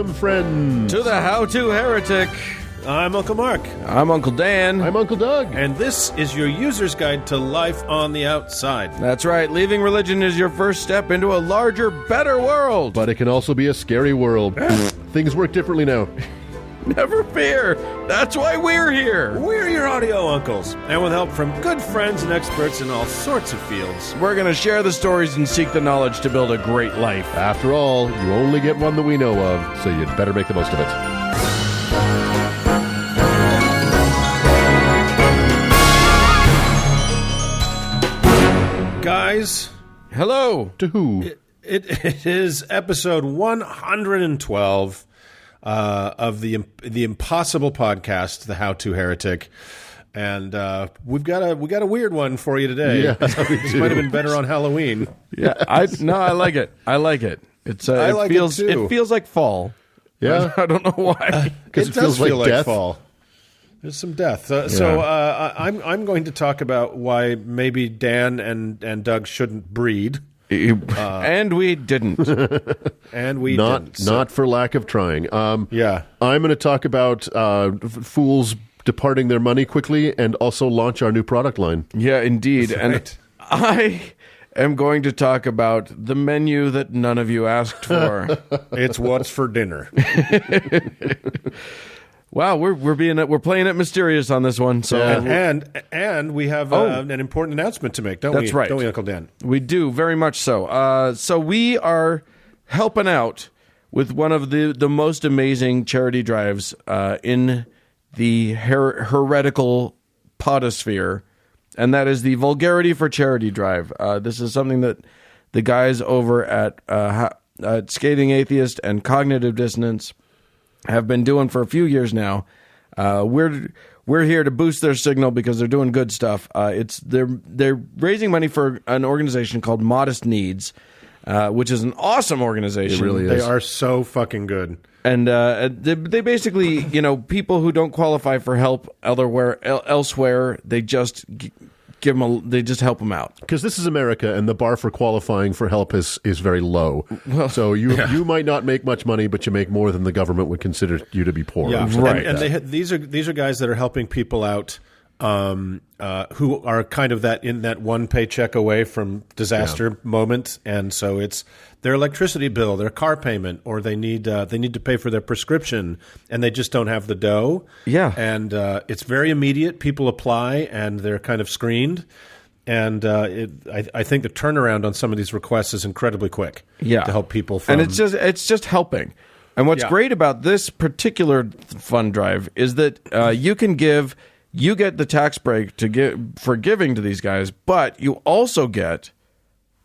Welcome, friends, to the How To Heretic. I'm Uncle Mark. I'm Uncle Dan. I'm Uncle Doug. And this is your user's guide to life on the outside. That's right. Leaving religion is your first step into a larger, better world. But it can also be a scary world. Things work differently now. Never fear. That's why we're here. We're your audio uncles. And with help from good friends and experts in all sorts of fields, we're going to share the stories and seek the knowledge to build a great life. After all, you only get one that we know of, so you'd better make the most of it. Guys, hello. To who? It is episode 112 of the Impossible podcast, the How To Heretic, and we got a weird one for you today. Yeah, this might have been better on Halloween. Yeah, I like it. I like it. It feels like fall. Yeah, I don't know why. Because it does feel like death. fall. There's some death. So I'm going to talk about why maybe Dan and Doug shouldn't breed. And we didn't. Not for lack of trying. Yeah. I'm going to talk about fools departing their money quickly and also launch our new product line. Yeah, indeed. That's and right. I am going to talk about the menu that none of you asked for. It's what's for dinner. Wow, we're playing it mysterious on this one. So and we have an important announcement to make, don't we? That's right. Don't we, Uncle Dan? We do, very much so. So we are helping out with one of the most amazing charity drives in the heretical podosphere, and that is the Vulgarity for Charity drive. This is something that the guys over at Scathing Atheist and Cognitive Dissonance have been doing for a few years now. We're here to boost their signal because they're doing good stuff. They're raising money for an organization called Modest Needs, which is an awesome organization. It really is. They are so fucking good. And they basically, people who don't qualify for help elsewhere, they just they just help them out. Because this is America, and the bar for qualifying for help is very low. Well, so you might not make much money, but you make more than the government would consider you to be poor. Yeah, right. And these are guys that are helping people out who are kind of in that one paycheck away from disaster moment, and so it's their electricity bill, their car payment, or they need to pay for their prescription, and they just don't have the dough. Yeah, and it's very immediate. People apply, and they're kind of screened, and I think the turnaround on some of these requests is incredibly quick. Yeah, to help people. And it's just helping. And what's great about this particular fund drive is that you get the tax break for giving to these guys, but you also get,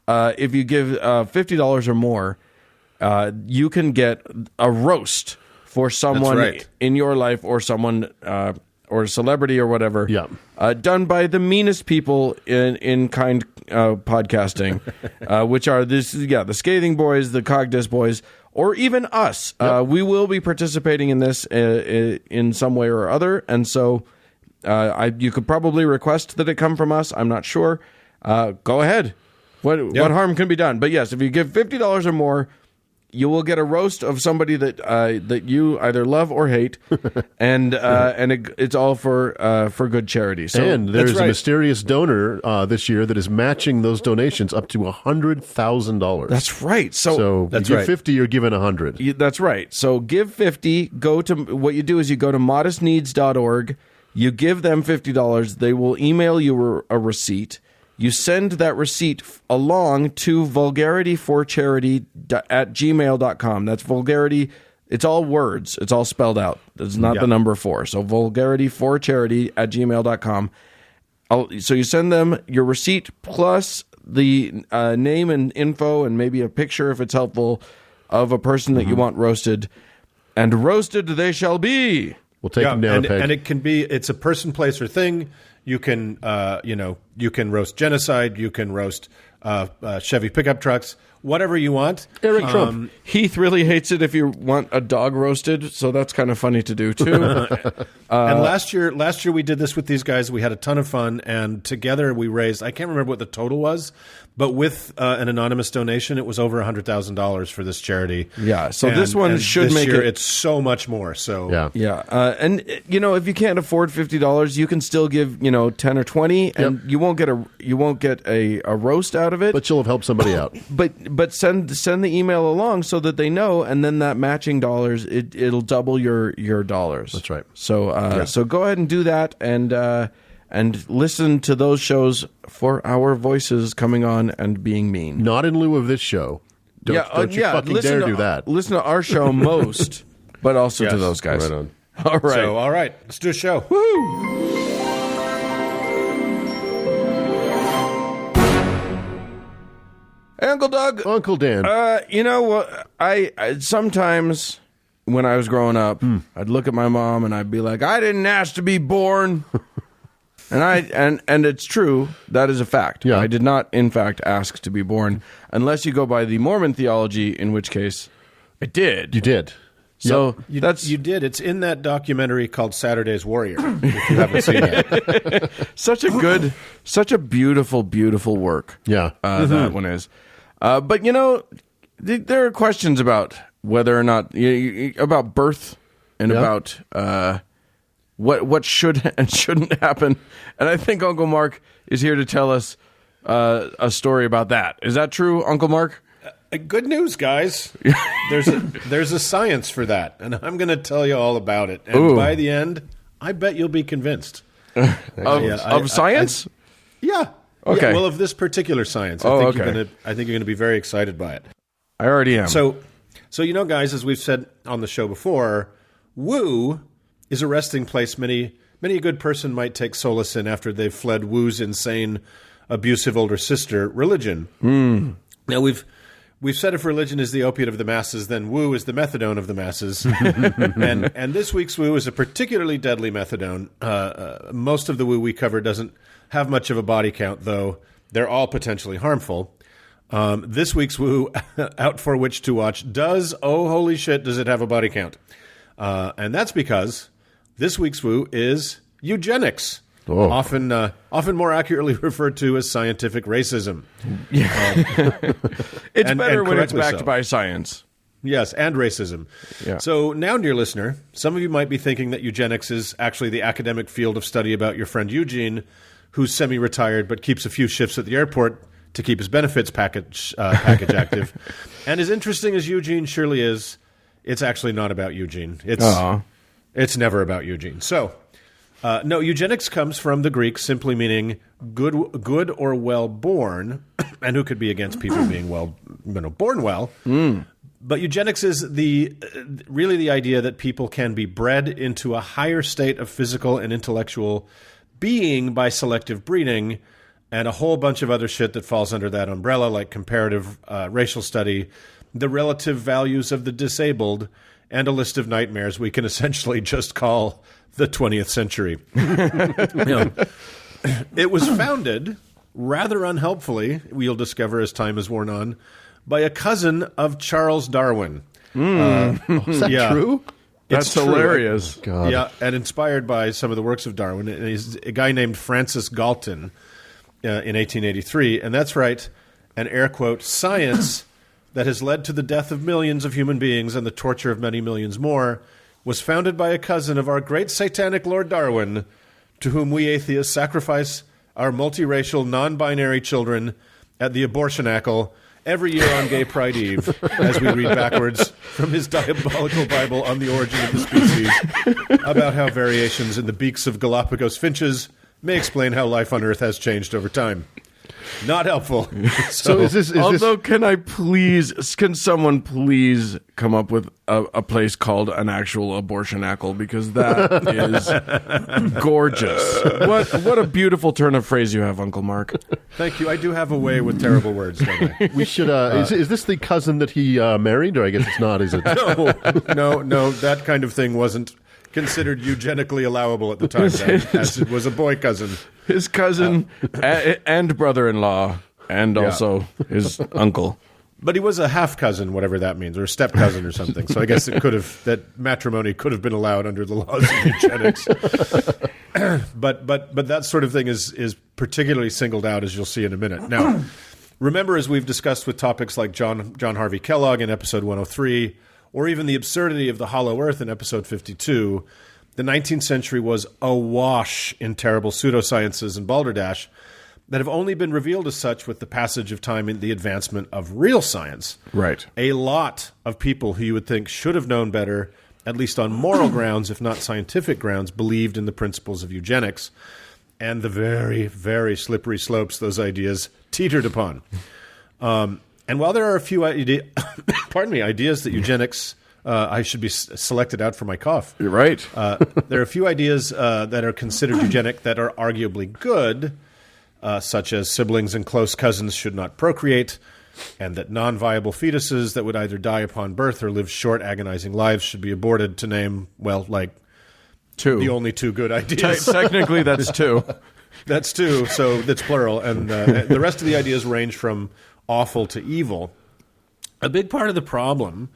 if you give $50 or more, you can get a roast for someone in your life or someone or a celebrity or whatever. Yeah. Done by the meanest people in kind podcasting, which are the Scathing Boys, the Cogdis Boys, or even us. Yep. We will be participating in this in some way or other, and so. You could probably request that it come from us. I'm not sure. Go ahead. What harm can be done? But yes, if you give $50 or more, you will get a roast of somebody that you either love or hate, and it's all for good charity. So, and there's a mysterious donor this year that is matching those donations up to $100,000. That's right. So that's you give 50, you're given 100. That's right. So give 50. What you do is you go to modestneeds.org. You give them $50. They will email you a receipt. You send that receipt along to vulgarityforcharity@gmail.com. That's vulgarity. It's all words. It's all spelled out. It's not the number 4. So vulgarityforcharity@gmail.com. So you send them your receipt plus the name and info and maybe a picture, if it's helpful, of a person that you want roasted. And roasted they shall be. We'll take them down a peg. And it's a person, place, or thing. You can, you can roast genocide. You can roast Chevy pickup trucks, whatever you want. Eric Trump. Heath really hates it if you want a dog roasted, so that's kind of funny to do too. And last year we did this with these guys. We had a ton of fun, and together we raised, I can't remember what the total was, but with an anonymous donation, it was over $100,000 for this charity. Yeah, so this one should this make year it. It's so much more. So Yeah, and if you can't afford $50, you can still give 10 or 20, and you won't get a roast out of it. But you'll have helped somebody out. But send the email along so that they know, and then that matching dollars it'll double your dollars. That's right. So so go ahead and do that, and listen to those shows for our voices coming on and being mean. Not in lieu of this show. Don't you fucking dare do that. Listen to our show most, but also to those guys. Right on. All right. So, all right, let's do a show. Woo! Hey, Uncle Doug. Uncle Dan. You know what? I sometimes when I was growing up, I'd look at my mom and I'd be like, I didn't ask to be born. And it's true. That is a fact. Yeah. I did not, in fact, ask to be born, unless you go by the Mormon theology, in which case I did. You did. So You did. It's in that documentary called Saturday's Warrior, if you haven't seen it. such a beautiful, beautiful work. Yeah. That one is. But there are questions about whether or not about birth and about what should and shouldn't happen. And I think Uncle Mark is here to tell us a story about that. Is that true, Uncle Mark? Good news, guys. There's a science for that, and I'm going to tell you all about it. And by the end, I bet you'll be convinced. Of science? Yeah. Okay. Yeah, well, of this particular science, I think you're going to be very excited by it. I already am. So guys, as we've said on the show before, woo is a resting place many a good person might take solace in after they've fled woo's insane, abusive older sister, religion. Now we've said if religion is the opiate of the masses, then woo is the methadone of the masses. and this week's woo is a particularly deadly methadone. Most of the woo we cover doesn't have much of a body count, though they're all potentially harmful. This week's woo, out for which to watch, does it have a body count? And that's because this week's woo is eugenics. Often more accurately referred to as scientific racism. It's better when it's backed by science. Yes, and racism. Yeah. So now, dear listener, some of you might be thinking that eugenics is actually the academic field of study about your friend Eugene, who's semi-retired but keeps a few shifts at the airport to keep his benefits package active. And as interesting as Eugene surely is, it's actually not about Eugene. It's never about Eugene. So, no, eugenics comes from the Greek simply meaning good or well born, and who could be against people being born well? But eugenics is really the idea that people can be bred into a higher state of physical and intellectual being by selective breeding, and a whole bunch of other shit that falls under that umbrella, like comparative racial study, the relative values of the disabled, and a list of nightmares we can essentially just call the 20th century. It was founded, rather unhelpfully, we'll discover as time has worn on, by a cousin of Charles Darwin. Is that true? That's hilarious. God. Yeah, and inspired by some of the works of Darwin. And he's a guy named Francis Galton in 1883. And that's right, an air quote, science that has led to the death of millions of human beings and the torture of many millions more was founded by a cousin of our great satanic Lord Darwin, to whom we atheists sacrifice our multiracial, non-binary children at the abortionacle every year on Gay Pride Eve, as we read backwards from his diabolical Bible on the origin of the species, about how variations in the beaks of Galapagos finches may explain how life on Earth has changed over time. Not helpful. So is this? Can someone please come up with a place called an actual abortionacle, because that is gorgeous. What a beautiful turn of phrase you have, Uncle Mark. Thank you. I do have a way with terrible words, don't I? We should. Is this the cousin that he married, or I guess it's not? Is it? No. That kind of thing wasn't considered eugenically allowable at the time, as it was a boy cousin. His cousin and brother-in-law. and also his uncle. But he was a half cousin, whatever that means, or a step cousin or something. So I guess that matrimony could have been allowed under the laws of eugenics. but that sort of thing is particularly singled out, as you'll see in a minute. Now, remember, as we've discussed with topics like John Harvey Kellogg in episode 103, or even the absurdity of the Hollow Earth in episode 52, the 19th century was awash in terrible pseudosciences and balderdash that have only been revealed as such with the passage of time in the advancement of real science. Right. A lot of people who you would think should have known better, at least on moral grounds, if not scientific grounds, believed in the principles of eugenics and the very, very slippery slopes those ideas teetered upon. And while there are a few ideas that eugenics... I should be selected out for my cough. You're right. There are a few ideas that are considered eugenic that are arguably good, such as siblings and close cousins should not procreate, and that non-viable fetuses that would either die upon birth or live short, agonizing lives should be aborted, to name, well, like two. The only two good ideas. Technically, that's two. That's two, so that's plural. And the rest of the ideas range from awful to evil. A big part of the problem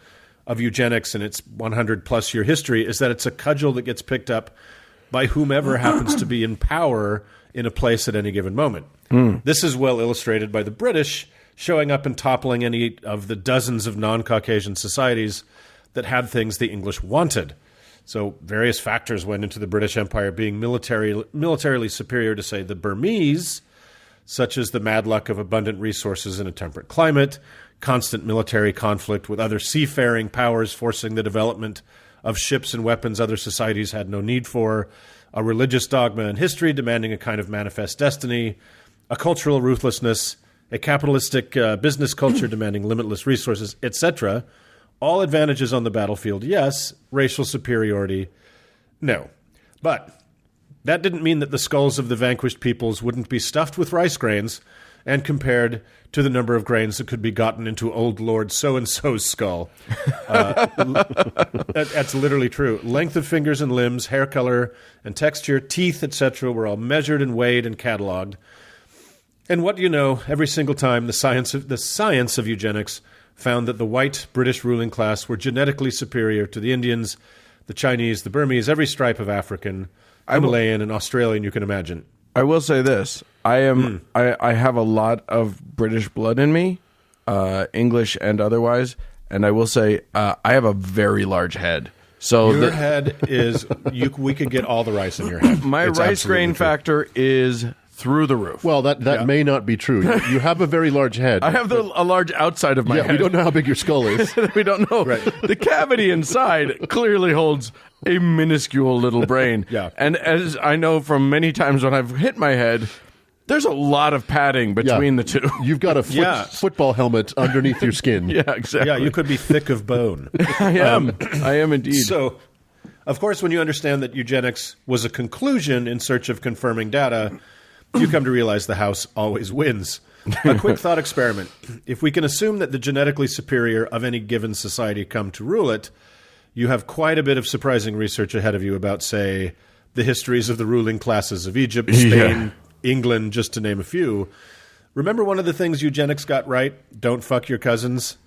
of eugenics and its 100-plus year history is that it's a cudgel that gets picked up by whomever happens to be in power in a place at any given moment. This is well illustrated by the British showing up and toppling any of the dozens of non-Caucasian societies that had things the English wanted. So various factors went into the British Empire being militarily superior to, say, the Burmese, such as the mad luck of abundant resources in a temperate climate, constant military conflict with other seafaring powers forcing the development of ships and weapons other societies had no need for, a religious dogma and history demanding a kind of manifest destiny, a cultural ruthlessness, a capitalistic business culture demanding limitless resources, etc. All advantages on the battlefield, yes. Racial superiority, no. But that didn't mean that the skulls of the vanquished peoples wouldn't be stuffed with rice grains and compared to the number of grains that could be gotten into old Lord so-and-so's skull. That's literally true. Length of fingers and limbs, hair color and texture, teeth, etc. were all measured and weighed and cataloged. And what do you know, every single time the science of eugenics found that the white British ruling class were genetically superior to the Indians, the Chinese, the Burmese, every stripe of African, Himalayan, and Australian you can imagine. I will say this. I have a lot of British blood in me, English and otherwise, and I will say I have a very large head. So your head is we could get all the rice in your head. My rice grain factor is through the roof. Well, that may not be true. You have a very large head. I have a large outside of my head. We don't know how big your skull is. We don't know. Right. The cavity inside clearly holds a minuscule little brain. Yeah. And as I know from many times when I've hit my head, there's a lot of padding between the two. You've got a football helmet underneath your skin. Yeah, exactly. Yeah, you could be thick of bone. I am. I am indeed. So, of course, when you understand that eugenics was a conclusion in search of confirming data, you come to realize the house always wins. A quick thought experiment. If we can assume that the genetically superior of any given society come to rule it, you have quite a bit of surprising research ahead of you about, say, the histories of the ruling classes of Egypt, Spain, England, just to name a few. Remember one of the things eugenics got right? Don't fuck your cousins.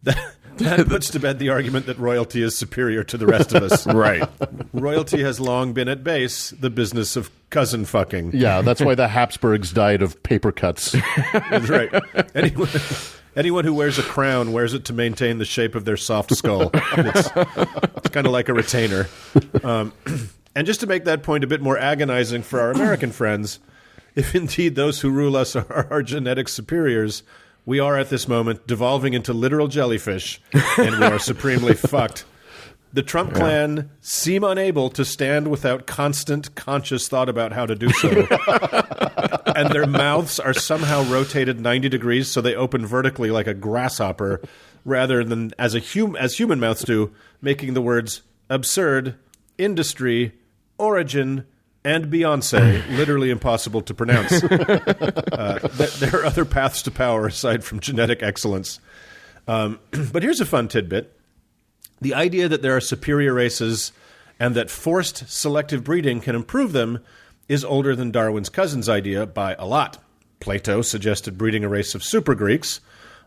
That puts to bed the argument that royalty is superior to the rest of us. Right. Royalty has long been at base the business of cousin fucking. Yeah, that's why the Habsburgs died of paper cuts. That's right. Anyone who wears a crown wears it to maintain the shape of their soft skull. It's kind of like a retainer. And just to make that point a bit more agonizing for our American friends, if indeed those who rule us are our genetic superiors, we are at this moment devolving into literal jellyfish, and we are supremely fucked. The Trump clan seem unable to stand without constant conscious thought about how to do so. And their mouths are somehow rotated 90 degrees so they open vertically like a grasshopper rather than as human mouths do, making the words absurd, industry, origin, and Beyonce literally impossible to pronounce. There are other paths to power aside from genetic excellence. But here's a fun tidbit. The idea that there are superior races and that forced selective breeding can improve them is older than Darwin's cousin's idea by a lot. Plato suggested breeding a race of super Greeks.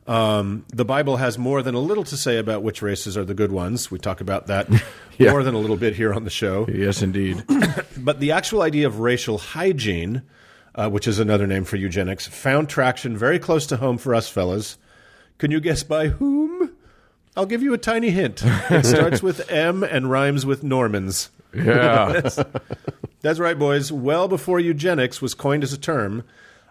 The Bible has more than a little to say about which races are the good ones. We talk about that more than a little bit here on the show. Yes, indeed. But the actual idea of racial hygiene, which is another name for eugenics, found traction very close to home for us fellas. Can you guess by whom? I'll give you a tiny hint. It starts with M and rhymes with Normans. Yeah. That's right, boys. Well before eugenics was coined as a term,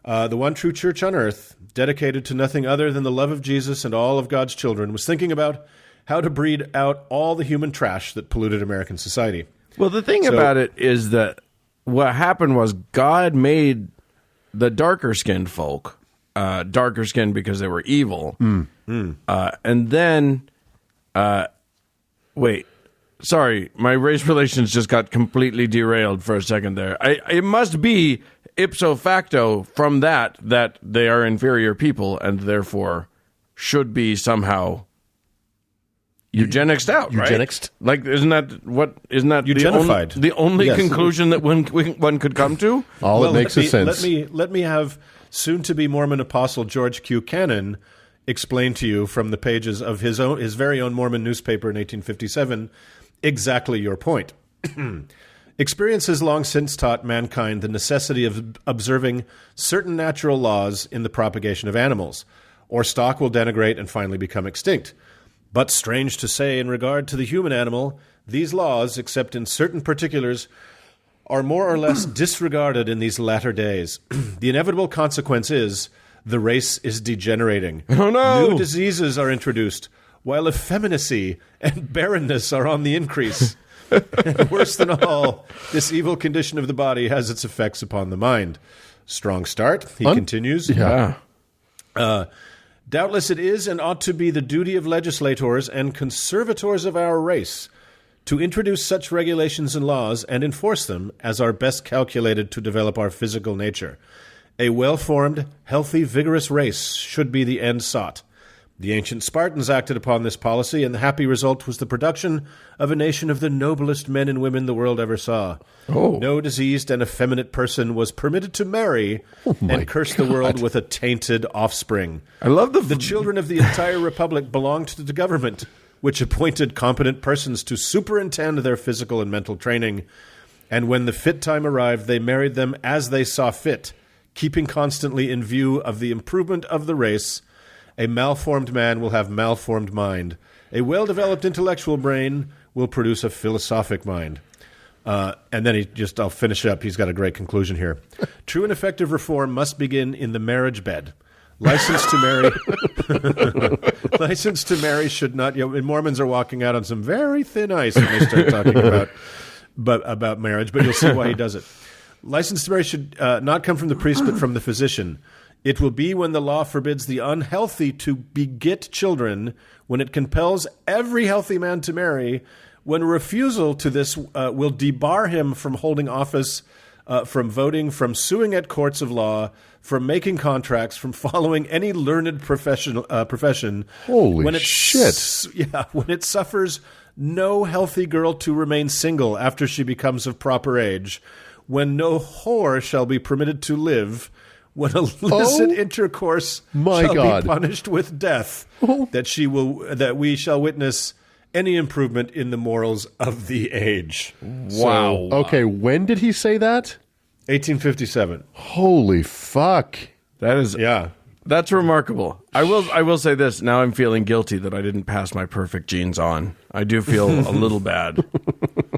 the one true church on earth, dedicated to nothing other than the love of Jesus and all of God's children, was thinking about how to breed out all the human trash that polluted American society. Well, the thing about it is that what happened was God made the darker-skinned folk darker-skinned because they were evil. And then, wait, sorry, my race relations just got completely derailed for a second there. It must be ipso facto from that they are inferior people and therefore should be somehow eugenicsed out, right? Eugenicsed? Like, isn't that Eugenified. the only Yes. conclusion that one could come to? It makes sense. Let me have soon-to-be Mormon apostle George Q. Cannon explain to you from the pages of his very own Mormon newspaper in 1857 exactly your point. Experience has long since taught mankind the necessity of observing certain natural laws in the propagation of animals, or stock will denigrate and finally become extinct. But strange to say, in regard to the human animal, these laws, except in certain particulars, are more or less disregarded in these latter days. The inevitable consequence is the race is degenerating. Oh, no! New diseases are introduced, while effeminacy and barrenness are on the increase. And worse than all, this evil condition of the body has its effects upon the mind. Strong start, he continues. Yeah. Doubtless it is and ought to be the duty of legislators and conservators of our race to introduce such regulations and laws and enforce them as are best calculated to develop our physical nature. A well-formed, healthy, vigorous race should be the end sought. The ancient Spartans acted upon this policy, and the happy result was the production of a nation of the noblest men and women the world ever saw. No diseased and effeminate person was permitted to marry and curse the world with a tainted offspring. I love The children of the entire republic belonged to the government, which appointed competent persons to superintend their physical and mental training. And when the fit time arrived, they married them as they saw fit, keeping constantly in view of the improvement of the race. A malformed man will have malformed mind. A well-developed intellectual brain will produce a philosophic mind. And then I'll finish up. He's got a great conclusion here. True and effective reform must begin in the marriage bed. License to marry should not. And Mormons are walking out on some very thin ice when they start talking about marriage. But you'll see why he does it. License to marry should not come from the priest, but from the physician. It will be when the law forbids the unhealthy to beget children, when it compels every healthy man to marry, when refusal to this will debar him from holding office, from voting, from suing at courts of law, from making contracts, from following any learned profession. Holy shit. When it suffers no healthy girl to remain single after she becomes of proper age, when no whore shall be permitted to live, when illicit intercourse shall be punished with death, that we shall witness any improvement in the morals of the age. Wow. Okay, when did he say that? 1857. Holy fuck. That's remarkable. I will say this. Now I'm feeling guilty that I didn't pass my perfect genes on. I do feel a little bad.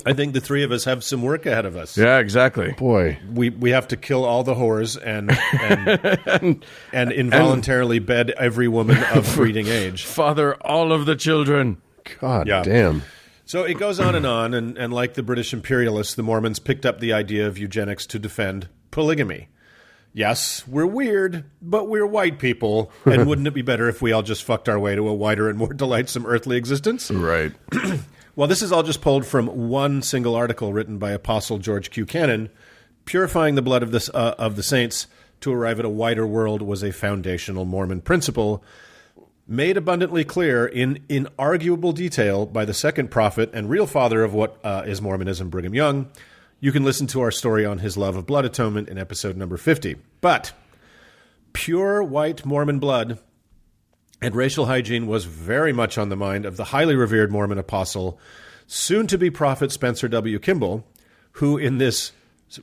I think the three of us have some work ahead of us. Yeah, exactly. Boy. We have to kill all the whores and involuntarily bed every woman of breeding age. Father all of the children. God damn. So it goes on, and like the British imperialists, the Mormons picked up the idea of eugenics to defend polygamy. Yes, we're weird, but we're white people, and wouldn't it be better if we all just fucked our way to a wider and more delightsome earthly existence? Right. Well, this is all just pulled from one single article written by Apostle George Q. Cannon. Purifying the blood of the saints to arrive at a wider world was a foundational Mormon principle, made abundantly clear in inarguable detail by the second prophet and real father of what is Mormonism, Brigham Young. You can listen to our story on his love of blood atonement in episode number 50. But Pure white Mormon blood and racial hygiene was very much on the mind of the highly revered Mormon apostle, soon-to-be prophet Spencer W. Kimball, who in this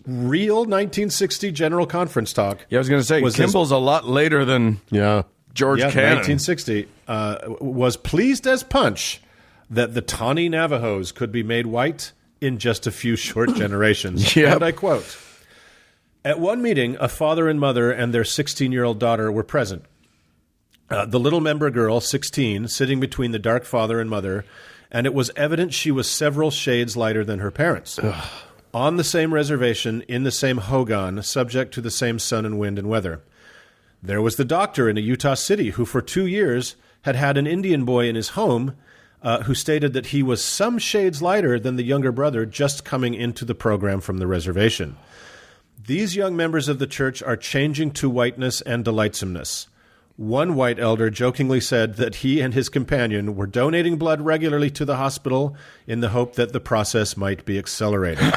real 1960 General Conference talk... Yeah, I was going to say, Kimball's a lot later than George Cannon. 1960, was pleased as punch that the tawny Navajos could be made white in just a few short generations. Yep. And I quote, "At one meeting, a father and mother and their 16-year-old daughter were present. The little member girl, 16, sitting between the dark father and mother, and it was evident she was several shades lighter than her parents. On the same reservation, in the same hogan, subject to the same sun and wind and weather. There was the doctor in a Utah city who for 2 years had had an Indian boy in his home who stated that he was some shades lighter than the younger brother just coming into the program from the reservation. These young members of the church are changing to whiteness and delightsomeness. One white elder jokingly said that he and his companion were donating blood regularly to the hospital in the hope that the process might be accelerated."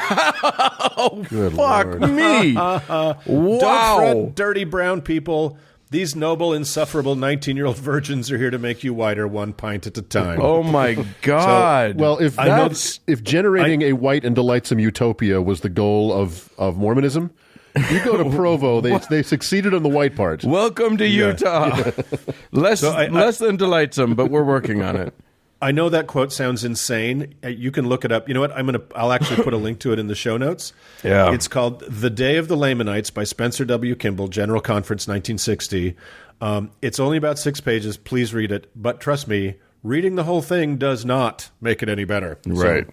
Oh, fuck me. Wow. Don't fret, dirty brown people. These noble, insufferable 19-year-old virgins are here to make you whiter 1 pint at a time. Oh, my God. Well, if generating a white and delightsome utopia was the goal of Mormonism, you go to Provo, they succeeded on the white part. Welcome to Utah. Less than delightsome, but we're working on it. I know that quote sounds insane. You can look it up. You know what? I'll actually put a link to it in the show notes. Yeah. It's called "The Day of the Lamanites" by Spencer W. Kimball, General Conference, 1960. It's only about 6 pages. Please read it. But trust me, reading the whole thing does not make it any better. Right.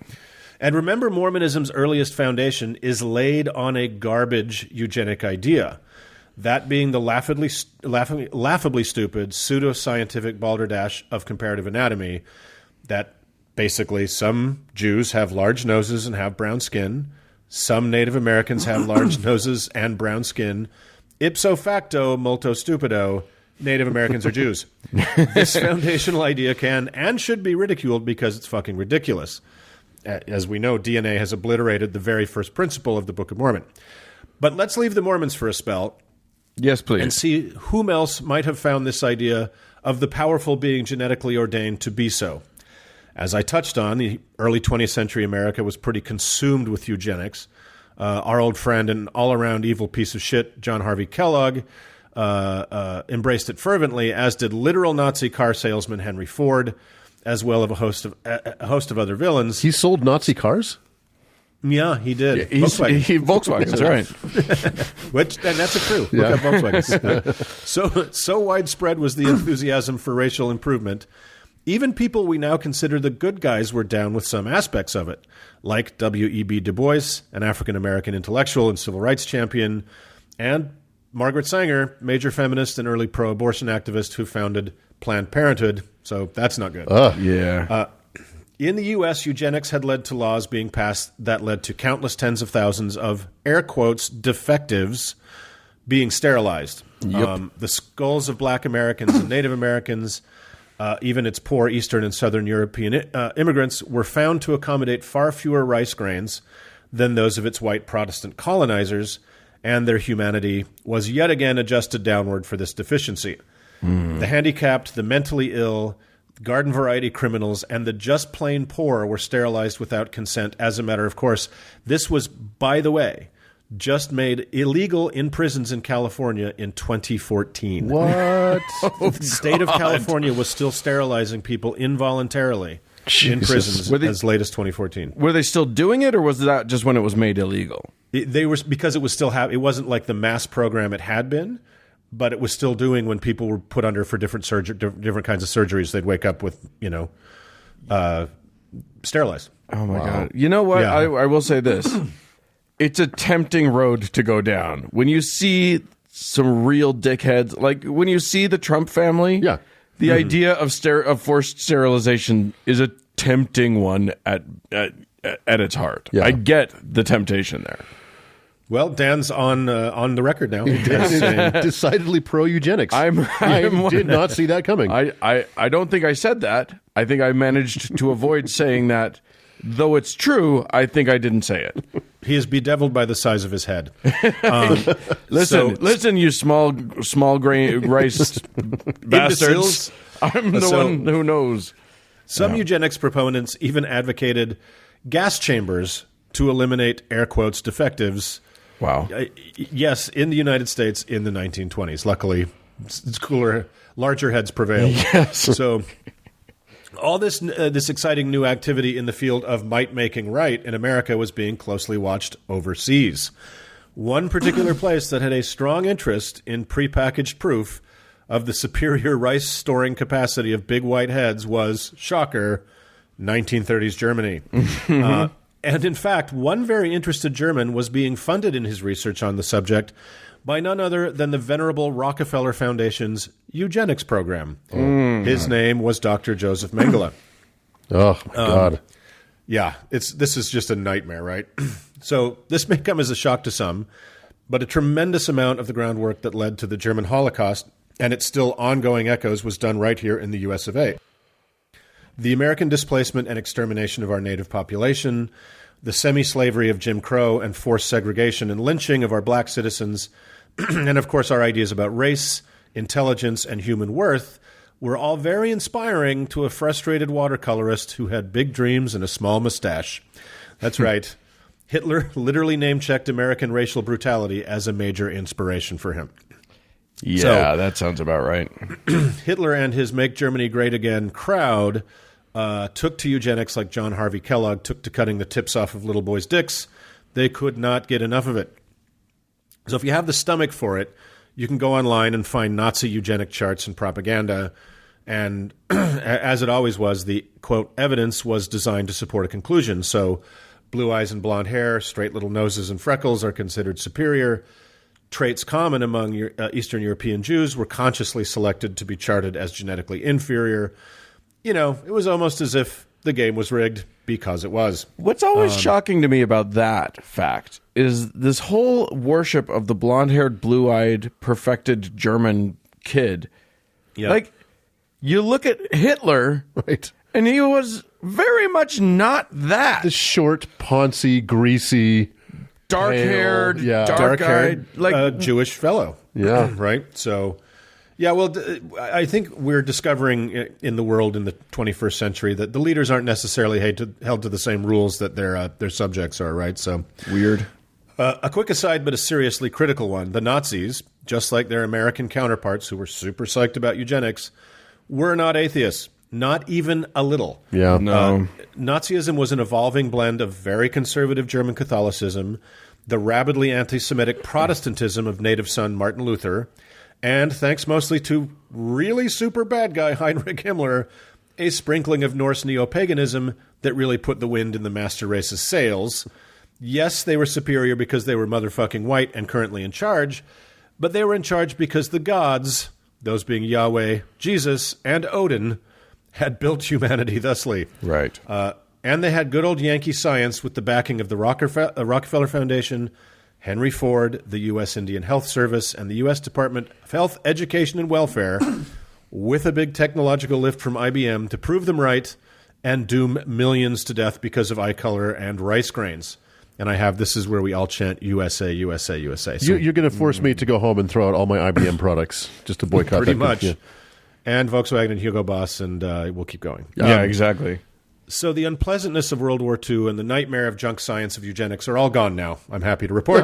And remember, Mormonism's earliest foundation is laid on a garbage eugenic idea. That being the laughably stupid pseudo-scientific balderdash of comparative anatomy, that basically some Jews have large noses and have brown skin, some Native Americans have large noses and brown skin. Ipso facto, multo stupido, Native Americans are Jews. This foundational idea can and should be ridiculed because it's fucking ridiculous. As we know, DNA has obliterated the very first principle of the Book of Mormon. But let's leave the Mormons for a spell. Yes, please. And see whom else might have found this idea of the powerful being genetically ordained to be so. As I touched on, the early 20th century America was pretty consumed with eugenics. Our old friend and all-around evil piece of shit, John Harvey Kellogg, embraced it fervently, as did literal Nazi car salesman Henry Ford, as well as a host of other villains. He sold Nazi cars? Yeah, he did. Yeah, Volkswagen's right. And that's a clue. Look up Volkswagens. So widespread was the enthusiasm for racial improvement. Even people we now consider the good guys were down with some aspects of it, like W.E.B. Du Bois, an African-American intellectual and civil rights champion, and Margaret Sanger, major feminist and early pro-abortion activist who founded Planned Parenthood. So that's not good. In the U.S., eugenics had led to laws being passed that led to countless tens of thousands of, air quotes, defectives being sterilized. Yep. The skulls of black Americans and Native Americans, even its poor Eastern and Southern European immigrants, were found to accommodate far fewer rice grains than those of its white Protestant colonizers, and their humanity was yet again adjusted downward for this deficiency. The handicapped, the mentally ill, garden variety criminals, and the just plain poor were sterilized without consent as a matter of course. This was, by the way, just made illegal in prisons in California in 2014. What? The state of California was still sterilizing people involuntarily in prisons as late as 2014. Were they still doing it, or was that just when it was made illegal? They were, because it was still it wasn't like the mass program it had been, but it was still doing when people were put under for different kinds of surgeries. They'd wake up with, sterilized. Oh my God! You know what? Yeah. I will say this: it's a tempting road to go down when you see some real dickheads, like when you see the Trump family. Yeah, the idea of forced sterilization is a tempting one at its heart. Yeah. I get the temptation there. Well, Dan's on the record now. decidedly pro-eugenics. I did not see that coming. I don't think I said that. I think I managed to avoid saying that though it's true, I think I didn't say it. He is bedeviled by the size of his head. Listen, you small grain rice bastards. I'm the one who knows. Some eugenics proponents even advocated gas chambers to eliminate, air quotes, defectives. Wow. Yes, in the United States in the 1920s. Luckily, it's cooler, larger heads prevail. Yes. So all this exciting new activity in the field of might making right in America was being closely watched overseas. One particular place that had a strong interest in prepackaged proof of the superior rice storing capacity of big white heads was, shocker, 1930s Germany. And in fact, one very interested German was being funded in his research on the subject by none other than the venerable Rockefeller Foundation's eugenics program. His name was Dr. Joseph Mengele. Oh, my God. Yeah, this is just a nightmare, right? So this may come as a shock to some, but a tremendous amount of the groundwork that led to the German Holocaust and its still ongoing echoes was done right here in the US of A. The American displacement and extermination of our native population, the semi-slavery of Jim Crow and forced segregation and lynching of our black citizens, and of course our ideas about race, intelligence, and human worth were all very inspiring to a frustrated watercolorist who had big dreams and a small mustache. That's right. Hitler literally name-checked American racial brutality as a major inspiration for him. Yeah, that sounds about right. Hitler and his Make Germany Great Again crowd took to eugenics like John Harvey Kellogg took to cutting the tips off of little boys' dicks. They could not get enough of it. So if you have the stomach for it, you can go online and find Nazi eugenic charts and propaganda. And as it always was, the, quote, evidence was designed to support a conclusion. So blue eyes and blonde hair, straight little noses and freckles are considered superior. Traits common among Eastern European Jews were consciously selected to be charted as genetically inferior. You know, it was almost as if the game was rigged because it was. What's always shocking to me about that fact is this whole worship of the blonde-haired, blue-eyed, perfected German kid. Yeah. Like, you look at Hitler, Right. and he was very much not that. The short, poncy, greasy, Dark-haired, yeah. dark-eyed, like Jewish fellow. Yeah. Right? So, yeah, well, I think we're discovering in the world in the 21st century that the leaders aren't necessarily held to the same rules that their subjects are, right? So weird. A quick aside, but a seriously critical one. The Nazis, just like their American counterparts who were super psyched about eugenics, were not atheists. Not even a little. Yeah. No. Nazism was an evolving blend of very conservative German Catholicism, the rabidly anti-Semitic Protestantism of native son Martin Luther, and, thanks mostly to really super bad guy Heinrich Himmler, a sprinkling of Norse neo-paganism that really put the wind in the master race's sails. Yes, they were superior because they were motherfucking white and currently in charge, but they were in charge because the gods, those being Yahweh, Jesus, and Odin, had built humanity thusly. Right. And they had good old Yankee science with the backing of the Rockefeller Foundation, Henry Ford, the U.S. Indian Health Service, and the U.S. Department of Health, Education, and Welfare, with a big technological lift from IBM to prove them right and doom millions to death because of eye color and rice grains. And this is where we all chant USA, USA, USA. So, You're going to force me to go home and throw out all my IBM products just to boycott pretty that. much. Yeah. And Volkswagen and Hugo Boss, and we'll keep going. Yeah, exactly. So the unpleasantness of World War II and the nightmare of junk science of eugenics are all gone now, I'm happy to report.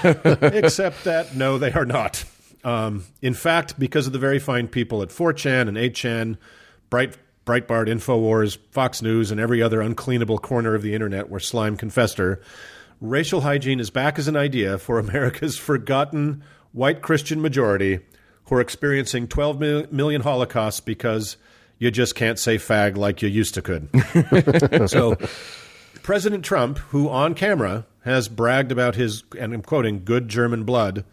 Except that, no, they are not. In fact, because of the very fine people at 4chan and 8chan, Breitbart, InfoWars, Fox News, and every other uncleanable corner of the internet where slime can fester, racial hygiene is back as an idea for America's forgotten white Christian majority who are experiencing 12 million Holocausts because you just can't say fag like you used to could. So President Trump, who on camera has bragged about his, and I'm quoting, good German blood,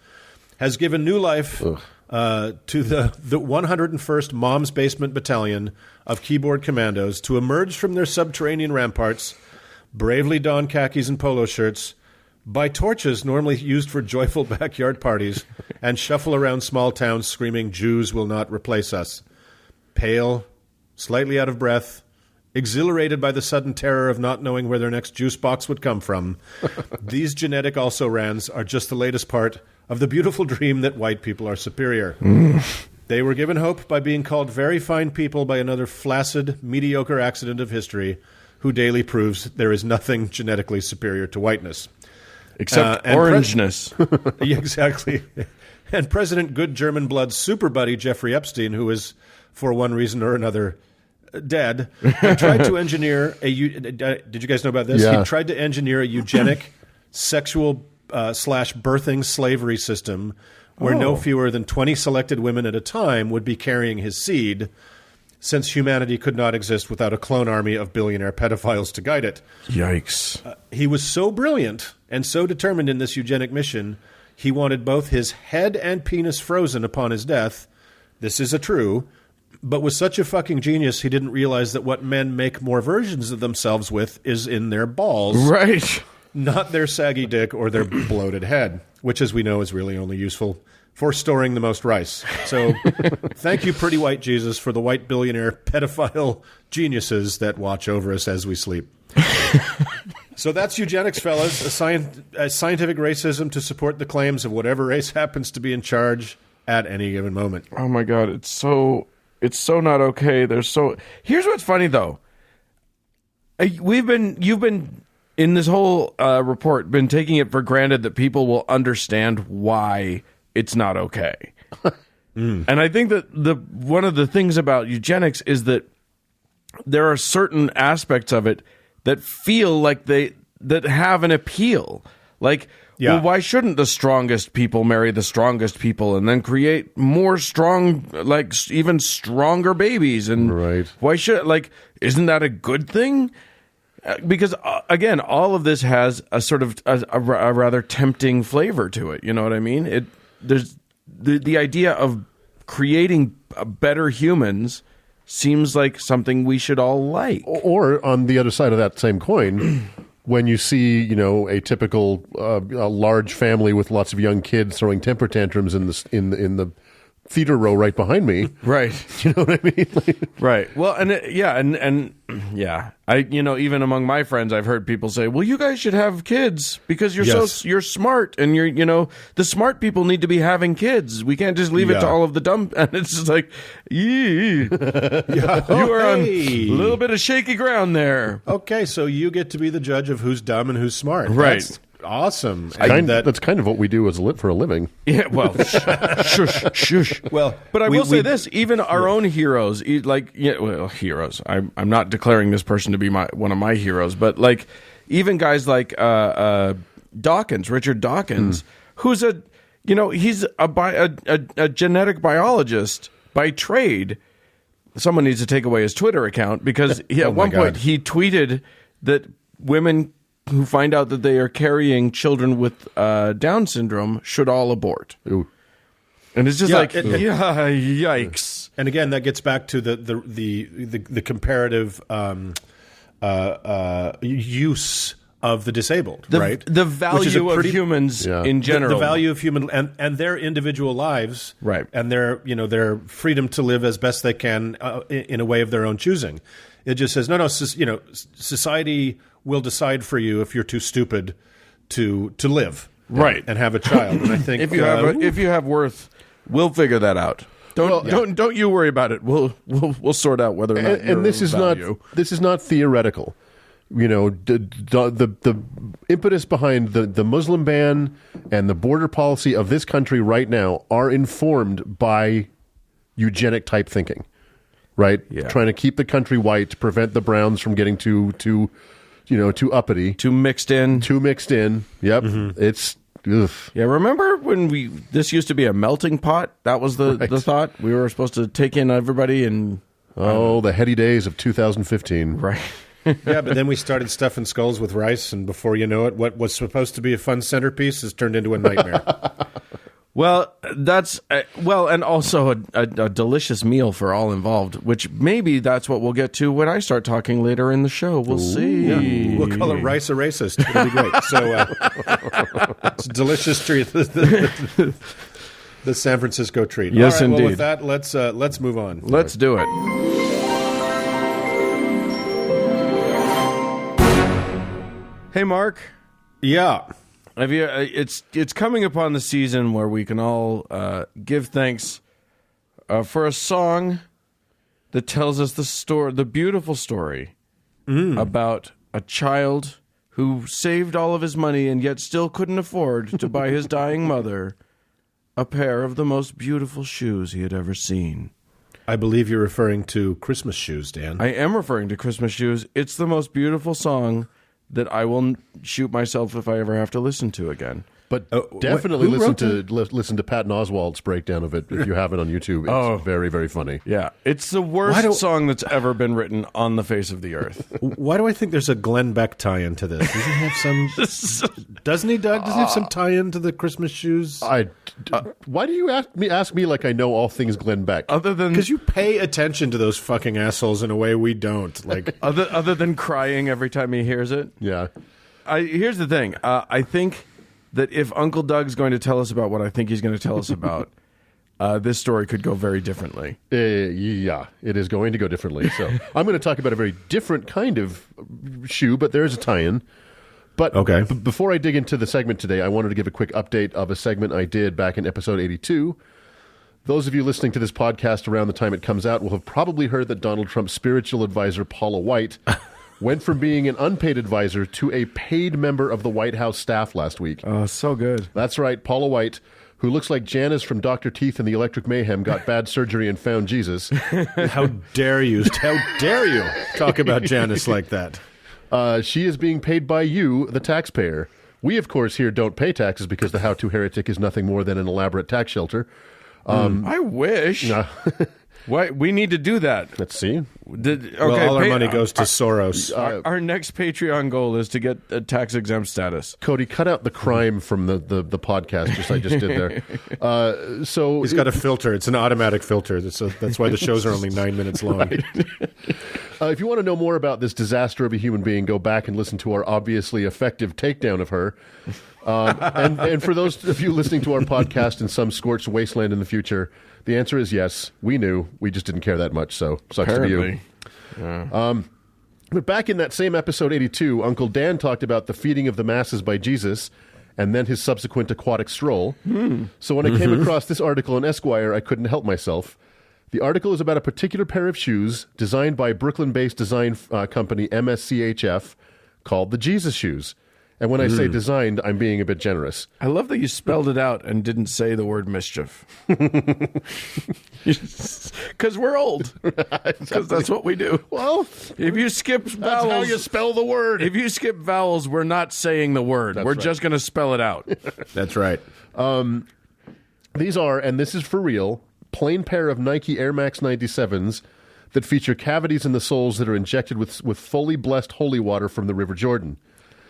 has given new life to the 101st Mom's Basement Battalion of keyboard commandos to emerge from their subterranean ramparts, bravely don khakis and polo shirts, buy torches normally used for joyful backyard parties, and shuffle around small towns screaming, "Jews will not replace us." Pale, slightly out of breath, exhilarated by the sudden terror of not knowing where their next juice box would come from. These genetic also-rans are just the latest part of the beautiful dream that white people are superior. They were given hope by being called very fine people by another flaccid, mediocre accident of history who daily proves there is nothing genetically superior to whiteness. Except orangeness. Yeah, exactly. And President Good German Blood's super buddy, Jeffrey Epstein, who is, for one reason or another, dead, tried to engineer did you guys know about this? Yeah. He tried to engineer a eugenic sexual slash birthing slavery system where no fewer than 20 selected women at a time would be carrying his seed, since humanity could not exist without a clone army of billionaire pedophiles to guide it. Yikes. He was so brilliant and so determined in this eugenic mission, he wanted both his head and penis frozen upon his death. This is a true, but was such a fucking genius, he didn't realize that what men make more versions of themselves with is in their balls. Right. Not their saggy dick or their bloated head, which, as we know, is really only useful for storing the most rice. So thank you, pretty white Jesus, for the white billionaire pedophile geniuses that watch over us as we sleep. So that's eugenics, fellas, a scientific racism to support the claims of whatever race happens to be in charge at any given moment. Oh my God, it's so not okay. Here's what's funny though. You've been in this whole report been taking it for granted that people will understand why it's not okay. And I think that one of the things about eugenics is that there are certain aspects of it that feel like that have an appeal. Like, yeah. Well, why shouldn't the strongest people marry the strongest people and then create more strong, like even stronger babies? And right. Why should, isn't that a good thing? Because again, all of this has a sort of a rather tempting flavor to it. You know what I mean? There's the idea of creating better humans seems like something we should all like. Or on the other side of that same coin, when you see, a typical a large family with lots of young kids throwing temper tantrums in the theater row right behind me, right? You know what I mean? Right. Well, and I even among my friends, I've heard people say, "Well, you guys should have kids because you're smart, and the smart people need to be having kids. We can't just leave it to all of the dumb." And it's just like, you are on a little bit of shaky ground there. Okay, so you get to be the judge of who's dumb and who's smart, right? That's awesome. That's kind of what we do for a living. Yeah, well, shush. Well, but I will say this: even our own heroes, heroes. I'm not declaring this person to be one of my heroes, but even guys like Dawkins, Richard Dawkins, who's he's a genetic biologist by trade. Someone needs to take away his Twitter account because at one point he tweeted that women who find out that they are carrying children with Down syndrome should all abort. Ooh. And it's just yikes. And again, that gets back to the comparative use of the disabled, right? The value of humans in general. The value of human and their individual lives, right? And their freedom to live as best they can in a way of their own choosing. It just says, no, society will decide for you if you're too stupid to live, right, and have a child. And I think if you have worth, we'll figure that out. Don't you worry about it. We'll sort out whether or not. And this is not theoretical. The impetus behind the Muslim ban and the border policy of this country right now are informed by eugenic type thinking, right? Yeah. Trying to keep the country white to prevent the browns from getting too uppity, too mixed in. Yep, it's. Ugh. Yeah, remember when this used to be a melting pot? That was the thought. We were supposed to take in everybody and the heady days of 2015. Right. Yeah, but then we started stuffing skulls with rice, and before you know it, what was supposed to be a fun centerpiece has turned into a nightmare. Well, that's and also a delicious meal for all involved, which maybe that's what we'll get to when I start talking later in the show. We'll see. Yeah. We'll call it Rice a Racist. It'll be great. So it's a delicious treat. The San Francisco treat. Yes, all right, indeed. Well, with that, let's move on. Let's do it. Hey, Mark. Yeah. Have you? It's coming upon the season where we can all give thanks for a song that tells us the beautiful story about a child who saved all of his money and yet still couldn't afford to buy his dying mother a pair of the most beautiful shoes he had ever seen. I believe you're referring to Christmas shoes, Dan. I am referring to Christmas shoes. It's the most beautiful song that I will shoot myself if I ever have to listen to again. But definitely who listen to Patton Oswalt's breakdown of it if you have it on YouTube. It's very, very funny. Yeah, it's the worst song that's ever been written on the face of the earth. Why do I think there's a Glenn Beck tie-in to this? Does he have some? Doesn't he, Doug? Does he have some tie-in to the Christmas shoes? Why do you ask me like I know all things Glenn Beck? Other than because you pay attention to those fucking assholes in a way we don't. Like other than crying every time he hears it. Yeah. Here's the thing. I think that if Uncle Doug's going to tell us about what I think he's going to tell us about, this story could go very differently. Yeah, it is going to go differently. So I'm going to talk about a very different kind of shoe, but there is a tie-in. But okay. Before I dig into the segment today, I wanted to give a quick update of a segment I did back in episode 82. Those of you listening to this podcast around the time it comes out will have probably heard that Donald Trump's spiritual advisor, Paula White, went from being an unpaid advisor to a paid member of the White House staff last week. Oh, so good. That's right. Paula White, who looks like Janice from Dr. Teeth and the Electric Mayhem, got bad surgery and found Jesus. How dare you? How dare you talk about Janice like that? She is being paid by you, the taxpayer. We, of course, here don't pay taxes because the How To Heretic is nothing more than an elaborate tax shelter. I wish. Why we need to do that? Let's see. All our money goes to Soros. Our next Patreon goal is to get a tax exempt status. Cody, cut out the crime from the podcast. I just did there. So he's got a filter. It's an automatic filter. That's why the shows are only 9 minutes long. Right. If you want to know more about this disaster of a human being, go back and listen to our obviously effective takedown of her. And for those of you listening to our podcast in some scorched wasteland in the future, the answer is yes. We knew. We just didn't care that much, so sucks to be you. Yeah. But back in that same episode 82, Uncle Dan talked about the feeding of the masses by Jesus and then his subsequent aquatic stroll. So when I came across this article in Esquire, I couldn't help myself. The article is about a particular pair of shoes designed by Brooklyn-based design company MSCHF called the Jesus Shoes. And when I say designed, I'm being a bit generous. I love that you spelled it out and didn't say the word mischief. Because we're old. Because that's what we do. Well, if you skip vowels, that's how you spell the word. If you skip vowels, we're not saying the word. We're just going to spell it out. That's right. These are, and this is for real, plain pair of Nike Air Max 97s that feature cavities in the soles that are injected with fully blessed holy water from the River Jordan.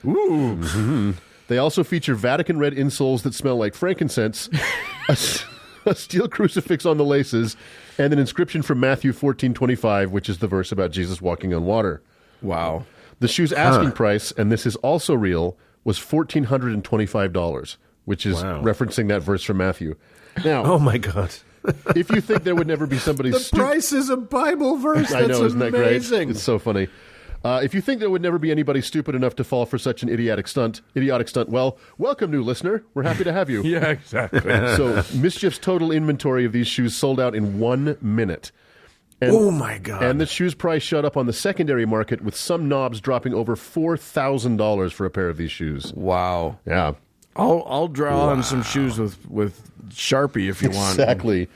Ooh. Mm-hmm. They also feature Vatican red insoles that smell like frankincense, a steel crucifix on the laces, and an inscription from Matthew 14:25, which is the verse about Jesus walking on water. Wow. The shoe's asking price, and this is also real, was $1,425, which is referencing that verse from Matthew. Now, oh my God. If you think there would never be somebody the price is a Bible verse. I know, isn't that great? Amazing. It's so funny. If you think there would never be anybody stupid enough to fall for such an idiotic stunt, well, welcome, new listener. We're happy to have you. Yeah, exactly. So, Mischief's total inventory of these shoes sold out in 1 minute. And, oh, my God. And the shoes price shot up on the secondary market, with some knobs dropping over $4,000 for a pair of these shoes. Wow. Yeah. I'll draw on some shoes with Sharpie if you want. Exactly.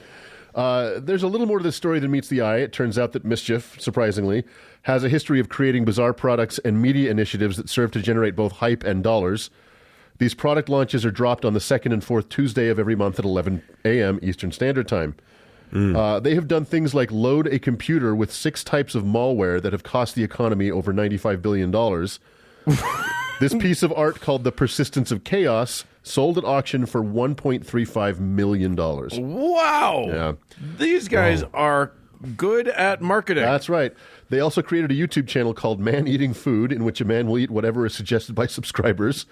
There's a little more to this story than meets the eye. It turns out that Mischief, surprisingly, has a history of creating bizarre products and media initiatives that serve to generate both hype and dollars. These product launches are dropped on the second and fourth Tuesday of every month at 11 a.m. Eastern Standard Time. They have done things like load a computer with 6 types of malware that have cost the economy over $95 billion. This piece of art, called The Persistence of Chaos, sold at auction for $1.35 million. Wow. Yeah. These guys are good at marketing. That's right. They also created a YouTube channel called Man Eating Food, in which a man will eat whatever is suggested by subscribers.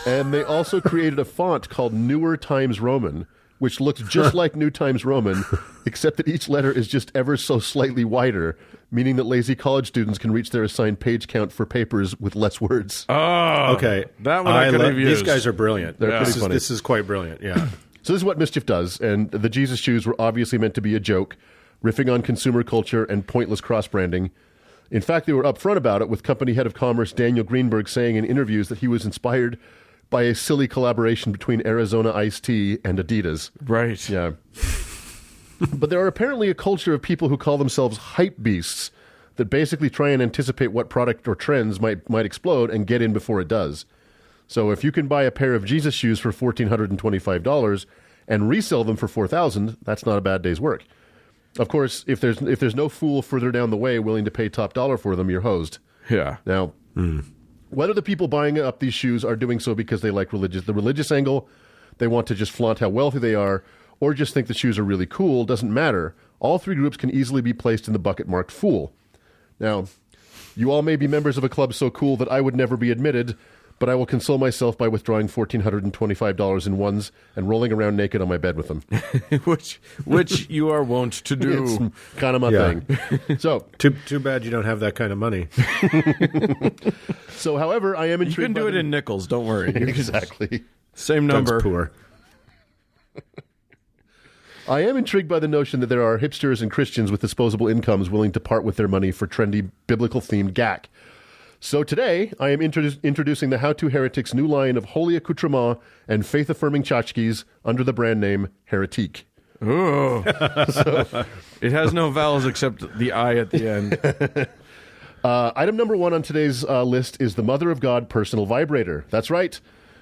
And they also created a font called Newer Times Roman, which looks just like New Times Roman, except that each letter is just ever so slightly wider, meaning that lazy college students can reach their assigned page count for papers with less words. Oh, okay. That one I could have used. These guys are brilliant. They're pretty funny. This is quite brilliant, yeah. So this is what Mischief does, and the Jesus shoes were obviously meant to be a joke, riffing on consumer culture and pointless cross-branding. In fact, they were upfront about it, with company head of commerce Daniel Greenberg saying in interviews that he was inspired by a silly collaboration between Arizona Iced Tea and Adidas. Right. Yeah. But there are apparently a culture of people who call themselves hype beasts that basically try and anticipate what product or trends might explode and get in before it does. So if you can buy a pair of Jesus shoes for $1,425 and resell them for $4,000, that's not a bad day's work. Of course, if there's no fool further down the way willing to pay top dollar for them, you're hosed. Yeah. Now, whether the people buying up these shoes are doing so because they like the religious angle, they want to just flaunt how wealthy they are, or just think the shoes are really cool, doesn't matter. All three groups can easily be placed in the bucket marked fool. Now, you all may be members of a club so cool that I would never be admitted, but I will console myself by withdrawing $1,425 in ones and rolling around naked on my bed with them. which you are wont to do. It's kind of my thing. So too bad you don't have that kind of money. So, however, I am intrigued. You can do it in nickels. Don't worry. Exactly. Same number. Doug's poor. I am intrigued by the notion that there are hipsters and Christians with disposable incomes willing to part with their money for trendy biblical-themed gack. So today, I am introducing the How To Heretics' new line of holy accoutrements and faith-affirming tchotchkes under the brand name Heretique. Ooh. It has no vowels except the I at the end. Item number 1 on today's list is the Mother of God personal vibrator. That's right.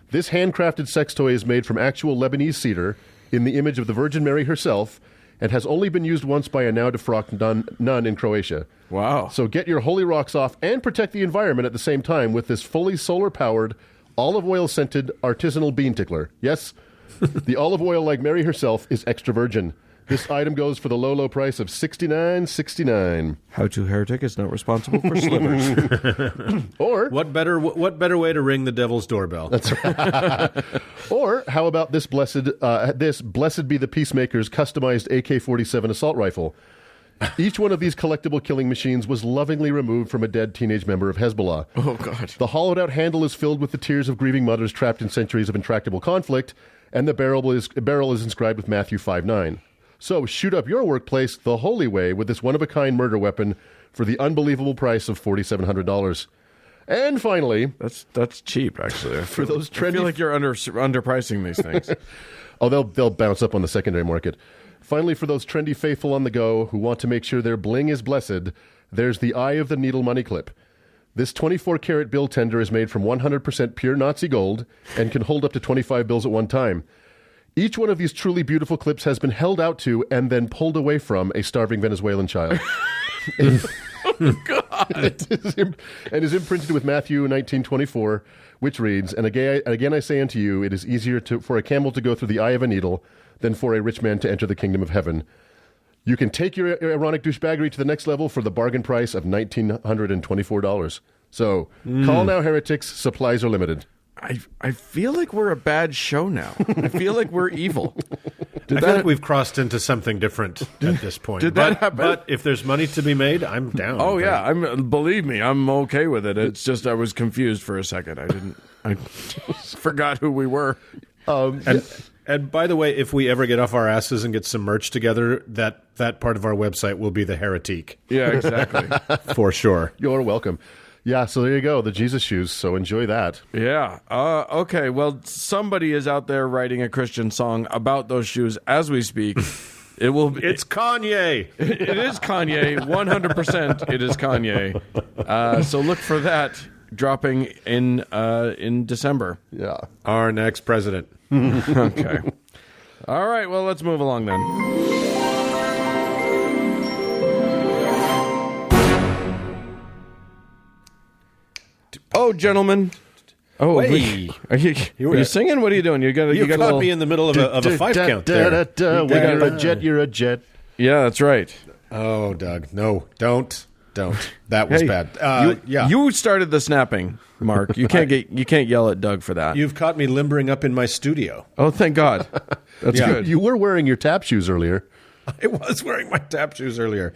This handcrafted sex toy is made from actual Lebanese cedar in the image of the Virgin Mary herself and has only been used once by a now defrocked nun in Croatia. Wow. So get your holy rocks off and protect the environment at the same time with this fully solar-powered, olive oil-scented artisanal bean tickler. Yes, the olive oil, like Mary herself, is extra virgin. This item goes for the low, low price of $69.69. How To Heretic is not responsible for slivers. Or what better way to ring the devil's doorbell? That's right. Or how about this blessed be the Peacemaker's customized AK-47 assault rifle? Each one of these collectible killing machines was lovingly removed from a dead teenage member of Hezbollah. Oh, God. The hollowed-out handle is filled with the tears of grieving mothers trapped in centuries of intractable conflict, and the barrel is inscribed with Matthew 5:9. So shoot up your workplace the holy way with this one-of-a-kind murder weapon for the unbelievable price of $4,700. And finally... That's cheap, actually. For those trendy... I feel like you're underpricing these things. Oh, they'll bounce up on the secondary market. Finally, for those trendy faithful on the go who want to make sure their bling is blessed, there's the Eye of the Needle money clip. This 24-karat bill tender is made from 100% pure Nazi gold and can hold up to 25 bills at one time. Each one of these truly beautiful clips has been held out to and then pulled away from a starving Venezuelan child. Oh, God. And is imprinted with Matthew 19:24, which reads, And again I say unto you, it is easier for a camel to go through the eye of a needle than for a rich man to enter the kingdom of heaven. You can take your ironic douchebaggery to the next level for the bargain price of $1,924. So, call now, heretics. Supplies are limited. I feel like we're a bad show now. I feel like we're evil. I feel like we've crossed into something different at this point. Did that happen? But if there's money to be made, I'm down. Oh, yeah. Believe me, I'm okay with it. It's just I was confused for a second. I forgot who we were. And by the way, if we ever get off our asses and get some merch together, that part of our website will be the Heretique. Yeah, exactly. For sure. You're welcome. Yeah, so there you go, the Jesus shoes. So enjoy that. Yeah. Okay. Well, somebody is out there writing a Christian song about those shoes as we speak. It's Kanye. It is Kanye. 100%. It is Kanye. So look for that dropping in December. Yeah. Our next president. Okay. All right. Well, let's move along then. Oh, gentlemen. Oh, are you singing? What are you doing? You got caught me in the middle of a five count there. You're a jet. Yeah, that's right. Oh, Doug, no, don't. Don't. That was bad. You started the snapping, Mark. You can't yell at Doug for that. You've caught me limbering up in my studio. Oh, thank God. That's good. You were wearing your tap shoes earlier. I was wearing my tap shoes earlier.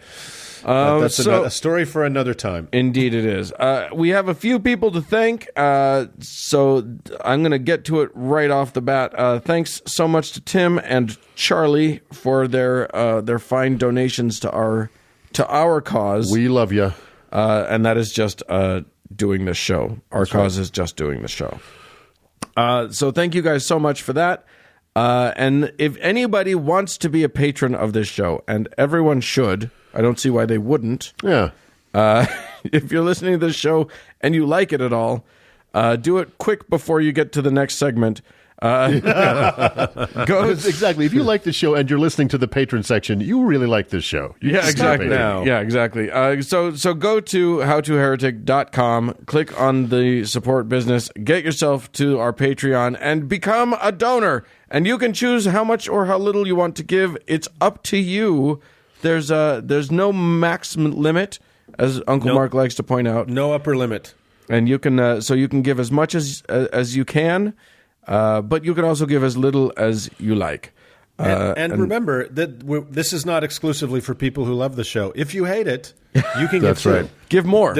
That's a story for another time. Indeed it is. We have a few people to thank, so I'm going to get to it right off the bat. Thanks so much to Tim and Charlie for their fine donations to our cause. We love you. And that is just doing this show. Our cause is just doing the show. So thank you guys so much for that. And if anybody wants to be a patron of this show, and everyone should, I don't see why they wouldn't. Yeah. If you're listening to this show and you like it at all, do it quick before you get to the next segment. Exactly. If you like the show and you're listening to the patron section, you really like this show. Yeah, exactly. Yeah, exactly. So go to howtoheretic.com, click on the support business, get yourself to our Patreon, and become a donor. And you can choose how much or how little you want to give. It's up to you. There's no maximum limit, as Uncle Mark likes to point out. No upper limit. And you can you can give as much as you can. But you can also give as little as you like. And remember that this is not exclusively for people who love the show. If you hate it, you can That's right. Give more.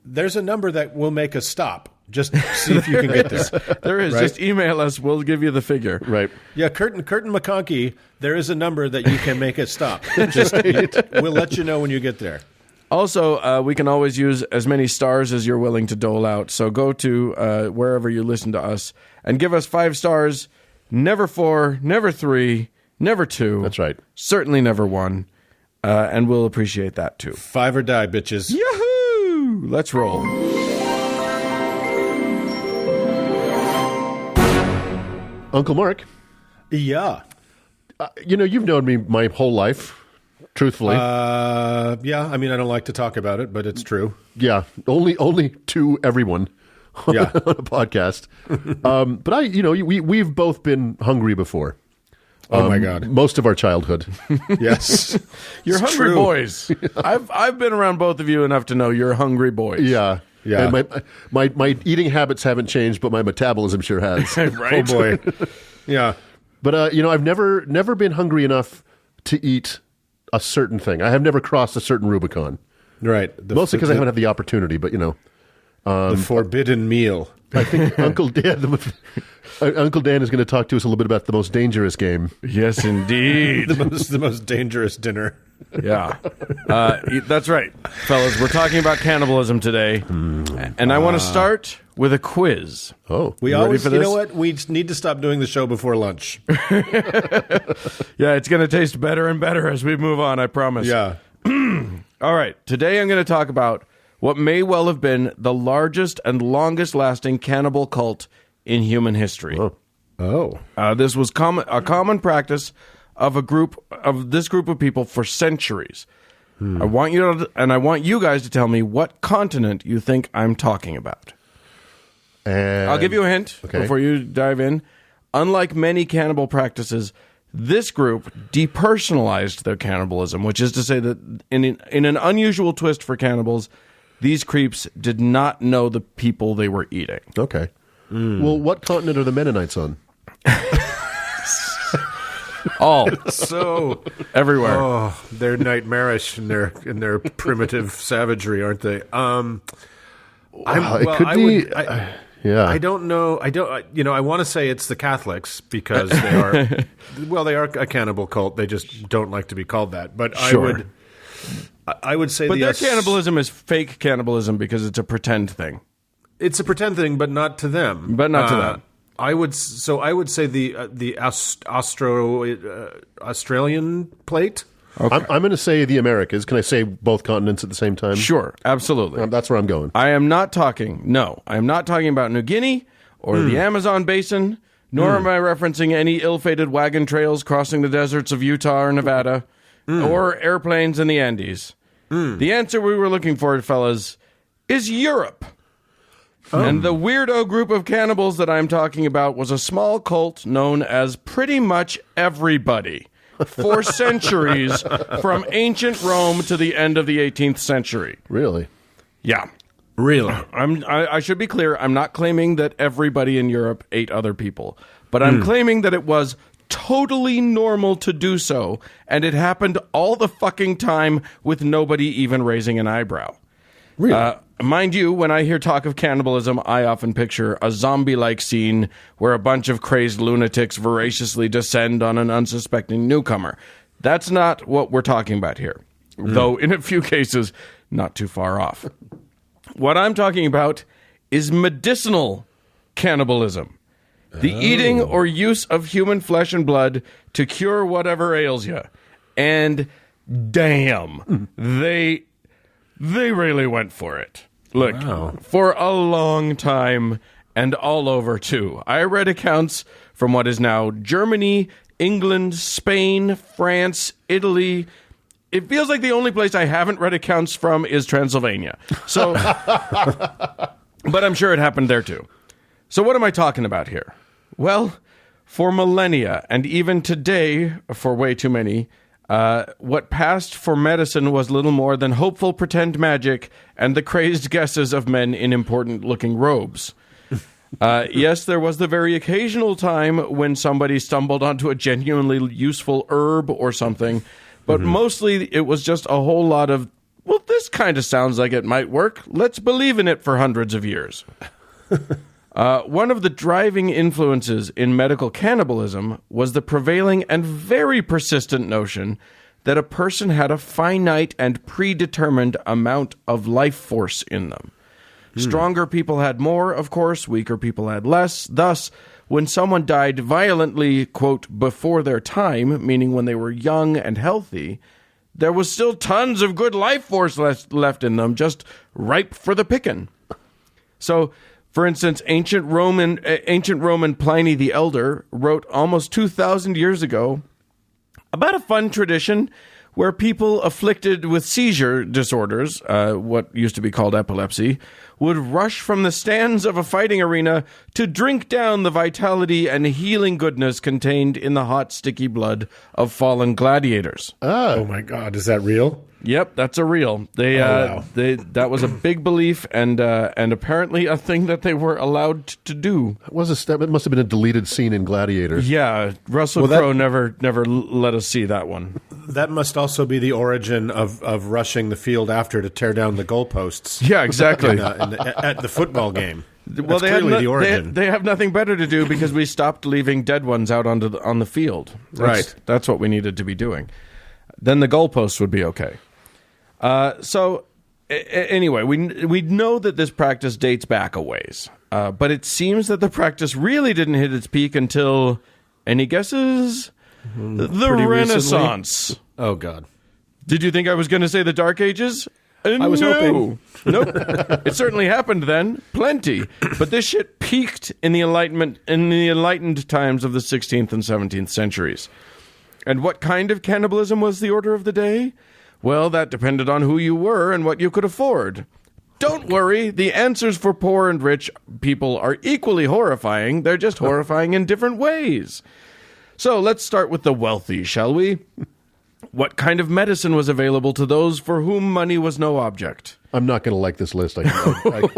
There's a number that will make us stop. Just see if you can get there. There is. Right? Just email us. We'll give you the figure. Right. Yeah, Curtin McConkey, there is a number that you can make it stop. Just we'll let you know when you get there. Also, we can always use as many stars as you're willing to dole out. So go to wherever you listen to us and give us 5 stars. Never 4, never 3, never 2. That's right. Certainly never 1. And we'll appreciate that too. 5 or die, bitches. Yahoo! Let's roll. Uncle Mark. Yeah. You've known me my whole life, truthfully. Yeah. I mean, I don't like to talk about it, but it's true. Yeah. Only to everyone on a podcast. But we've both been hungry before. Oh my God! Most of our childhood. Yes, you're it's hungry true. Boys. I've been around both of you enough to know you're hungry boys. Yeah. Yeah. And my eating habits haven't changed, but my metabolism sure has. Right? Oh boy. Yeah. But I've never been hungry enough to eat a certain thing. I have never crossed a certain Rubicon. Right. Mostly because I haven't had the opportunity. But the forbidden meal. I think Uncle Dan is going to talk to us a little bit about the most dangerous game. Yes, indeed. the most dangerous dinner. Yeah. That's right, fellas. We're talking about cannibalism today. And I want to start with a quiz. Oh. We always, you know what? We need to stop doing the show before lunch. Yeah, it's going to taste better and better as we move on, I promise. Yeah. All right. Today I'm going to talk about what may well have been the largest and longest-lasting cannibal cult in human history. Oh. This was a common practice of this group of people for centuries. I want you guys to tell me what continent you think I'm talking about. And I'll give you a hint before you dive in. Unlike many cannibal practices, this group depersonalized their cannibalism, which is to say that in an unusual twist for cannibals, these creeps did not know the people they were eating. Okay. Well, what continent are the Mennonites on? All. So everywhere. Oh, they're nightmarish in their primitive savagery, aren't they? Yeah. I don't know. I want to say it's the Catholics because they are. Well, they are a cannibal cult. They just don't like to be called that. But sure. I would say, but their cannibalism is fake cannibalism because it's a pretend thing. It's a pretend thing, but not to them. But not to them. I would say the Australian plate. Okay. I'm going to say the Americas. Can I say both continents at the same time? Sure, absolutely. That's where I'm going. I am not talking about New Guinea or the Amazon basin, nor am I referencing any ill-fated wagon trails crossing the deserts of Utah or Nevada, or airplanes in the Andes. The answer we were looking for, fellas, is Europe. And the weirdo group of cannibals that I'm talking about was a small cult known as Pretty Much Everybody. for centuries, from ancient Rome to the end of the 18th century. Really? Yeah. Really? I should be clear, I'm not claiming that everybody in Europe ate other people, but I'm claiming that it was totally normal to do so, and it happened all the fucking time with nobody even raising an eyebrow. Really? Mind you, when I hear talk of cannibalism, I often picture a zombie-like scene where a bunch of crazed lunatics voraciously descend on an unsuspecting newcomer. That's not what we're talking about here, though in a few cases, not too far off. What I'm talking about is medicinal cannibalism. The eating or use of human flesh and blood to cure whatever ails you. And damn, they really went for it. Look, for a long time and all over, too. I read accounts from what is now Germany, England, Spain, France, Italy. It feels like the only place I haven't read accounts from is Transylvania. So, but I'm sure it happened there, too. So what am I talking about here? Well, for millennia, and even today, for way too many, what passed for medicine was little more than hopeful pretend magic and the crazed guesses of men in important-looking robes. Yes, there was the very occasional time when somebody stumbled onto a genuinely useful herb or something, but mostly it was just a whole lot of, well, this kind of sounds like it might work. Let's believe in it for hundreds of years. One of the driving influences in medical cannibalism was the prevailing and very persistent notion that a person had a finite and predetermined amount of life force in them. Stronger people had more, of course, weaker people had less. Thus, when someone died violently, quote, before their time, meaning when they were young and healthy, there was still tons of good life force left in them, just ripe for the picking. So, for instance, ancient Roman Pliny the Elder wrote almost 2,000 years ago about a fun tradition where people afflicted with seizure disorders, what used to be called epilepsy, would rush from the stands of a fighting arena to drink down the vitality and healing goodness contained in the hot, sticky blood of fallen gladiators. Oh my God, is that real? Yep, that's a real. That was a big belief and apparently a thing that they were allowed to do. It must have been a deleted scene in Gladiator. Yeah, Russell Crowe never let us see that one. That must also be the origin of rushing the field after to tear down the goalposts. Yeah, exactly. At the football game. Well, That's clearly the origin. They have nothing better to do because we stopped leaving dead ones out on the field. That's what we needed to be doing. Then the goalposts would be okay. Anyway, we know that this practice dates back a ways, but it seems that the practice really didn't hit its peak until, any guesses? The Renaissance. Recently? Oh, God. Did you think I was going to say the Dark Ages? I was hoping. Nope. It certainly happened then, plenty. But this shit peaked in the enlightened times of the 16th and 17th centuries. And what kind of cannibalism was the order of the day? Well, that depended on who you were and what you could afford. Don't worry, the answers for poor and rich people are equally horrifying. They're just horrifying in different ways. So let's start with the wealthy, shall we? What kind of medicine was available to those for whom money was no object? I'm not going to like this list. It's but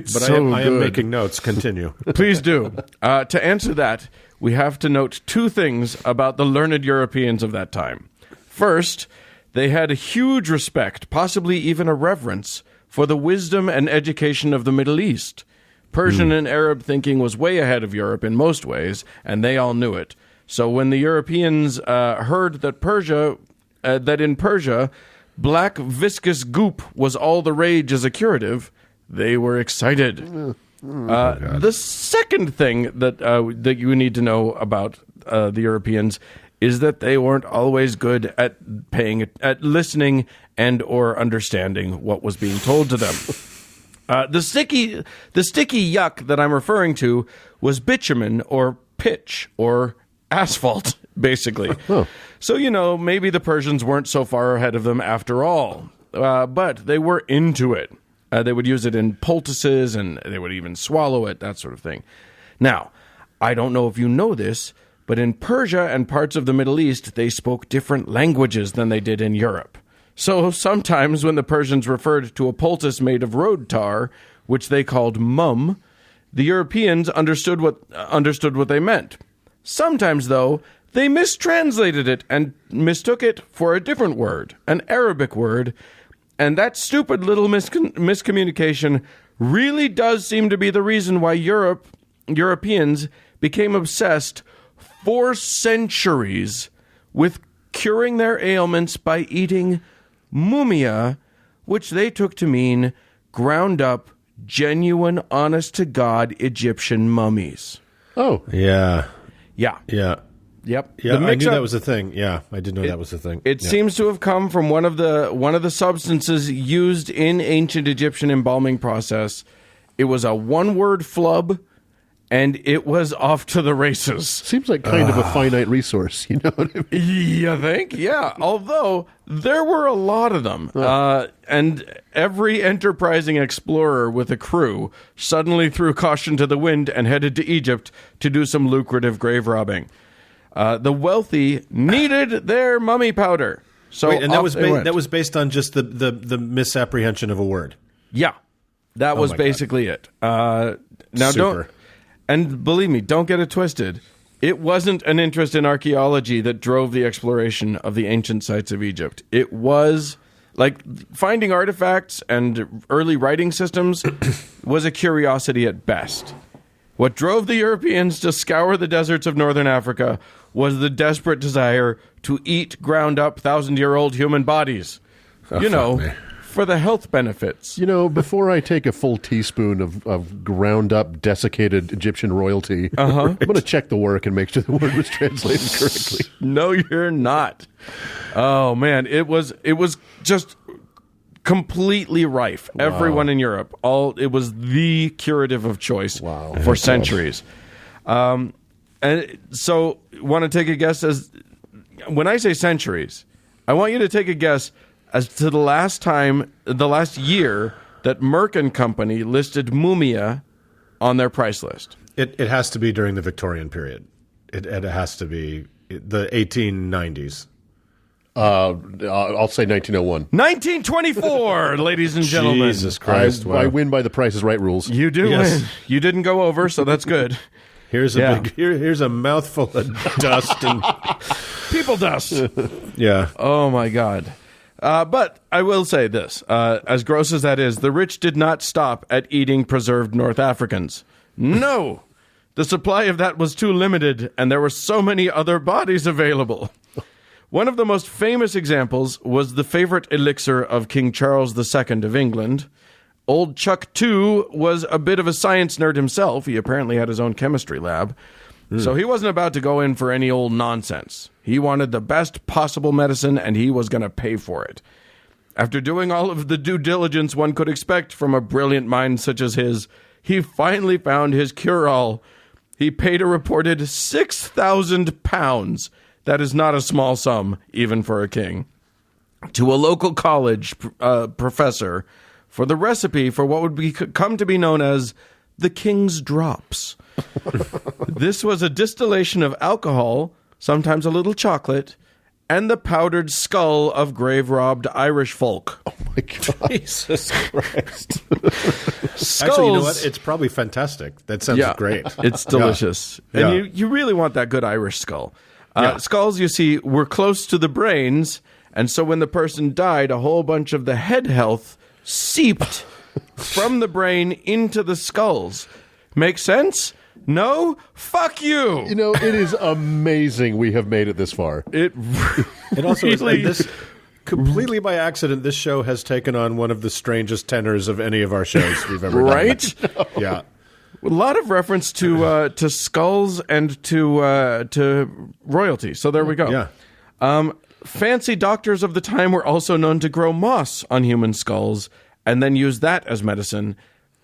so good. I am making notes. Continue. Please do. To answer that, we have to note two things about the learned Europeans of that time. First, they had a huge respect, possibly even a reverence, for the wisdom and education of the Middle East. Persian and Arab thinking was way ahead of Europe in most ways, and they all knew it. So when the Europeans heard that in Persia, black viscous goop was all the rage as a curative, they were excited. The second thing that you need to know about the Europeans is that they weren't always good at listening and or understanding what was being told to them. The sticky yuck that I'm referring to was bitumen or pitch or asphalt, basically. So, maybe the Persians weren't so far ahead of them after all. But they were into it. They would use it in poultices, and they would even swallow it, that sort of thing. Now, I don't know if you know this, But in Persia and parts of the Middle East, they spoke different languages than they did in Europe. So sometimes when the Persians referred to a poultice made of road tar, which they called mum, the Europeans understood what they meant. Sometimes, though, they mistranslated it and mistook it for a different word, an Arabic word, and that stupid little miscommunication really does seem to be the reason why Europeans became obsessed for centuries with curing their ailments by eating mumia, which they took to mean ground up, genuine, honest-to-God Egyptian mummies. Oh. Yeah. Yeah. Yeah. Yep. Yeah, I knew that was a thing. Yeah, I did know that was a thing. It seems to have come from one of the substances used in ancient Egyptian embalming process. It was a one-word flub, and it was off to the races. Seems like kind of a finite resource, you know what I mean? You think? Yeah. Although there were a lot of them. And every enterprising explorer with a crew suddenly threw caution to the wind and headed to Egypt to do some lucrative grave robbing. The wealthy needed their mummy powder. So Wait, and that was based on just the misapprehension of a word. Yeah. That was basically it. Now Super. And believe me, don't get it twisted. It wasn't an interest in archaeology that drove the exploration of the ancient sites of Egypt. It was like finding artifacts and early writing systems was a curiosity at best. What drove the Europeans to scour the deserts of northern Africa was the desperate desire to eat ground-up 1,000-year-old human bodies. For the health benefits. You know, before I take a full teaspoon of ground-up, desiccated Egyptian royalty, I'm going to check the work and make sure the word was translated correctly. No, you're not. Oh, man. It was just completely rife. Wow. Everyone in Europe. It was the curative of choice for centuries. And so, want to take a guess when I say centuries, I want you to take a guess as to the last year that Merck & Company listed mumia on their price list. It has to be during the Victorian period. It has to be the 1890s. I'll say 1901. 1924, ladies and gentlemen. Jesus Christ. I win by the Price is Right rules. You do win. You didn't go over, so that's good. Here's a mouthful of dust and people dust. Yeah. Oh, my God. But I will say this, as gross as that is, the rich did not stop at eating preserved North Africans. No! The supply of that was too limited, and there were so many other bodies available. One of the most famous examples was the favorite elixir of King Charles II of England. Old Chuck II was a bit of a science nerd himself. He apparently had his own chemistry lab. So he wasn't about to go in for any old nonsense. He wanted the best possible medicine, and he was going to pay for it. After doing all of the due diligence one could expect from a brilliant mind such as his, he finally found his cure-all. He paid a reported 6,000 pounds. That is not a small sum, even for a king. To a local college professor for the recipe for what would come to be known as the King's Drops. This was a distillation of alcohol, sometimes a little chocolate, and the powdered skull of grave-robbed Irish folk. Oh, my God. Jesus Christ. Skulls. Actually, you know what? It's probably fantastic. That sounds great. It's delicious. Yeah. And you really want that good Irish skull. Skulls, you see, were close to the brains, and so when the person died, a whole bunch of the head health seeped from the brain into the skulls. Make sense? No? Fuck you! You know, it is amazing we have made it this far. It also is really... this completely by accident. This show has taken on one of the strangest tenors of any of our shows we've ever done. Right? Yeah. A lot of reference to skulls and to royalty. So there we go. Yeah. Fancy doctors of the time were also known to grow moss on human skulls and then use that as medicine.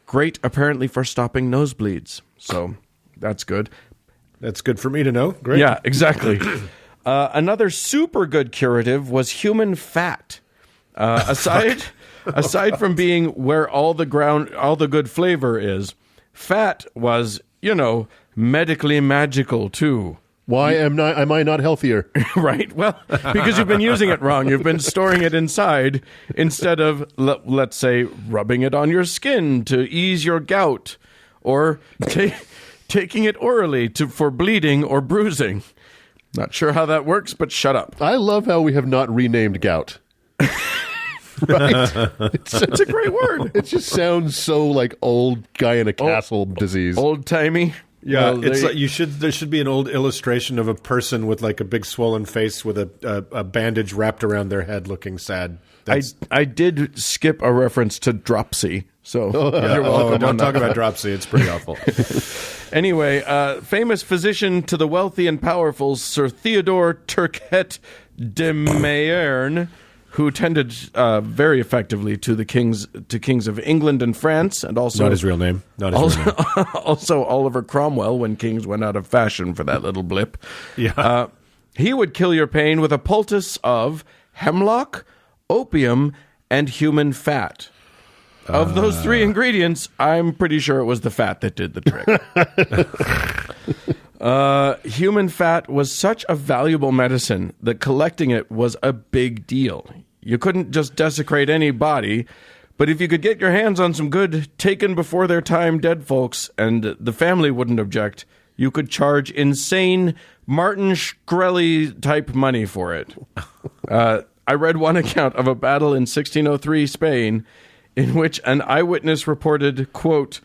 Great, apparently, for stopping nosebleeds. So that's good. That's good for me to know. Great. Yeah, exactly. Another super good curative was human fat. Aside from being where all the good flavor is, fat was, medically magical too. Why am I not healthier? Right? Well, because you've been using it wrong. You've been storing it inside instead of, let's say, rubbing it on your skin to ease your gout, or taking it orally for bleeding or bruising. Not sure how that works, but shut up. I love how we have not renamed gout. Right? It's a great word. It just sounds so like old guy in a castle disease. Old-timey. Yeah, Well, it's like there should be an old illustration of a person with like a big swollen face with a bandage wrapped around their head, looking sad. I did skip a reference to dropsy, so you're welcome. Don't talk about dropsy; it's pretty awful. Anyway, famous physician to the wealthy and powerful, Sir Theodore Turquette de Mayerne, who tended very effectively to the kings of England and France, and also Not his real name. also Oliver Cromwell when kings went out of fashion for that little blip. Yeah. He would kill your pain with a poultice of hemlock, opium, and human fat. Of those three ingredients, I'm pretty sure it was the fat that did the trick. Human fat was such a valuable medicine that collecting it was a big deal. You couldn't just desecrate any body, but if you could get your hands on some good, taken before their time dead folks, and the family wouldn't object, you could charge insane Martin Shkreli-type money for it. I read one account of a battle in 1603 Spain in which an eyewitness reported, quote,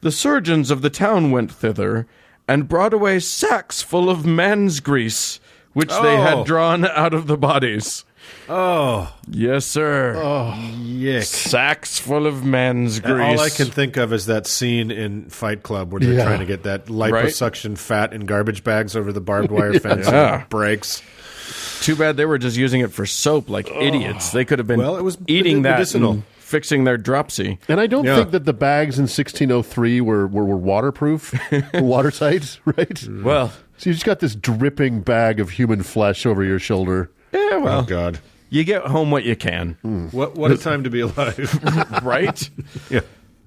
"The surgeons of the town went thither and brought away sacks full of man's grease, which they had drawn out of the bodies." Oh. Yes, sir. Oh, yick. Sacks full of man's grease. All I can think of is that scene in Fight Club where they're trying to get that liposuction fat in garbage bags over the barbed wire fence and it breaks. Too bad they were just using it for soap like idiots. They could have been it was eating that medicinal. and fixing their dropsy. And I don't think that the bags in 1603 were waterproof, watertight, right? Well, so you just got this dripping bag of human flesh over your shoulder. yeah, well, Oh, God. you get home what you can. What a time to be alive. Right? Yeah.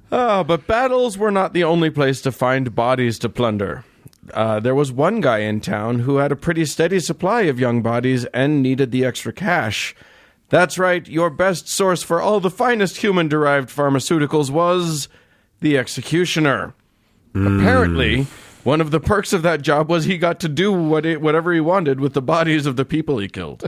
But battles were not the only place to find bodies to plunder. There was one guy in town who had a pretty steady supply of young bodies and needed the extra cash. That's right, your best source for all the finest human-derived pharmaceuticals was the executioner. Apparently, one of the perks of that job was he got to do whatever he wanted with the bodies of the people he killed.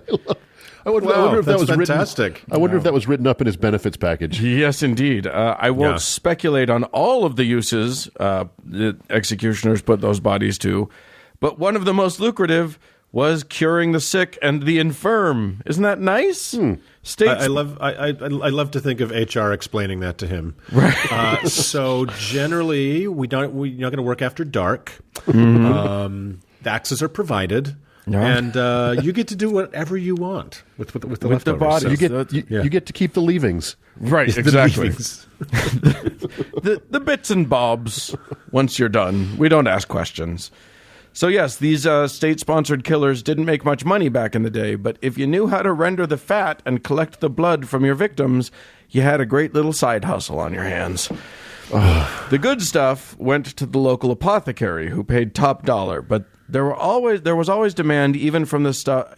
I wonder if that was fantastic. I wonder if that was written up in his benefits package. Yes, indeed. I won't speculate on all of the uses the executioners put those bodies to, but one of the most lucrative was curing the sick and the infirm. Isn't that nice? I love to think of HR explaining that to him. Right. So generally, we're not going to work after dark. The axes are provided. And you get to do whatever you want with the leftovers. bodies. You get to keep the leavings. Right, The exactly. leavings. the bits and bobs once you're done. We don't ask questions. So yes, these state-sponsored killers didn't make much money back in the day, but if you knew how to render the fat and collect the blood from your victims, you had a great little side hustle on your hands. The good stuff went to the local apothecary, who paid top dollar, but there was always demand even for the stuff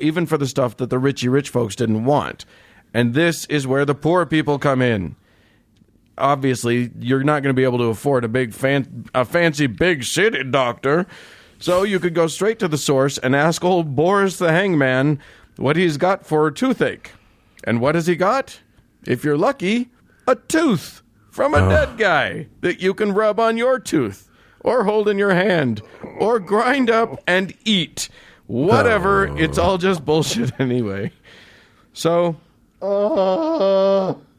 that the rich folks didn't want. And this is where the poor people come in. Obviously, you're not going to be able to afford a fancy big city doctor. So you could go straight to the source and ask old Boris the hangman what he's got for toothache. And what has he got? If you're lucky, a tooth from a dead guy that you can rub on your tooth or hold in your hand or grind up and eat. Whatever, it's all just bullshit anyway. So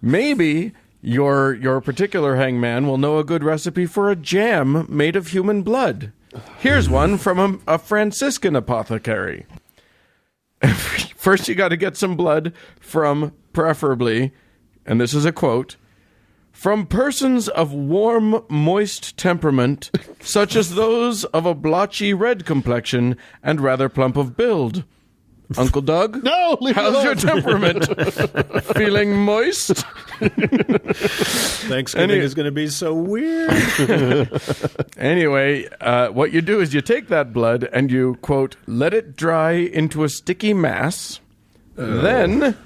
maybe your particular hangman will know a good recipe for a jam made of human blood. Here's one from a Franciscan apothecary. First, you got to get some blood from, preferably, and this is a quote, "from persons of warm, moist temperament, such as those of a blotchy red complexion and rather plump of build." Uncle Doug? No, leave it How's alone. your temperament? Feeling moist? Thanksgiving is going to be so weird. Anyway, what you do is you take that blood and you, quote, let it dry into a sticky mass. Then,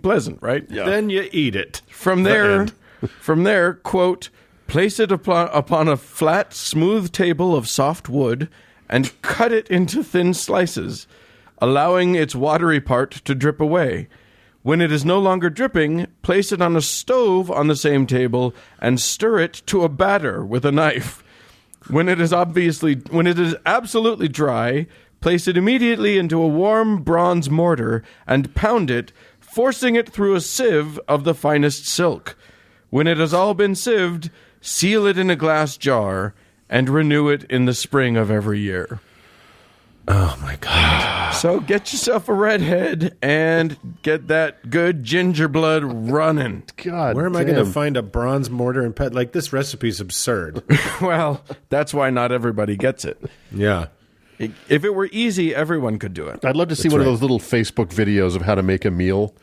pleasant, right? Yeah. Then you eat it. From there, quote, place it upon a flat, smooth table of soft wood and cut it into thin slices, allowing its watery part to drip away. When it is no longer dripping, place it on a stove on the same table and stir it to a batter with a knife. When it is absolutely dry, place it immediately into a warm bronze mortar and pound it, forcing it through a sieve of the finest silk. When it has all been sieved, seal it in a glass jar and renew it in the spring of every year. Oh, my God. So get yourself a redhead and get that good ginger blood running. God, where am I going to find a bronze mortar and pet? Like, this recipe's absurd. Well, that's why not everybody gets it. Yeah. If it were easy, everyone could do it. I'd love to see one of those little Facebook videos of how to make a meal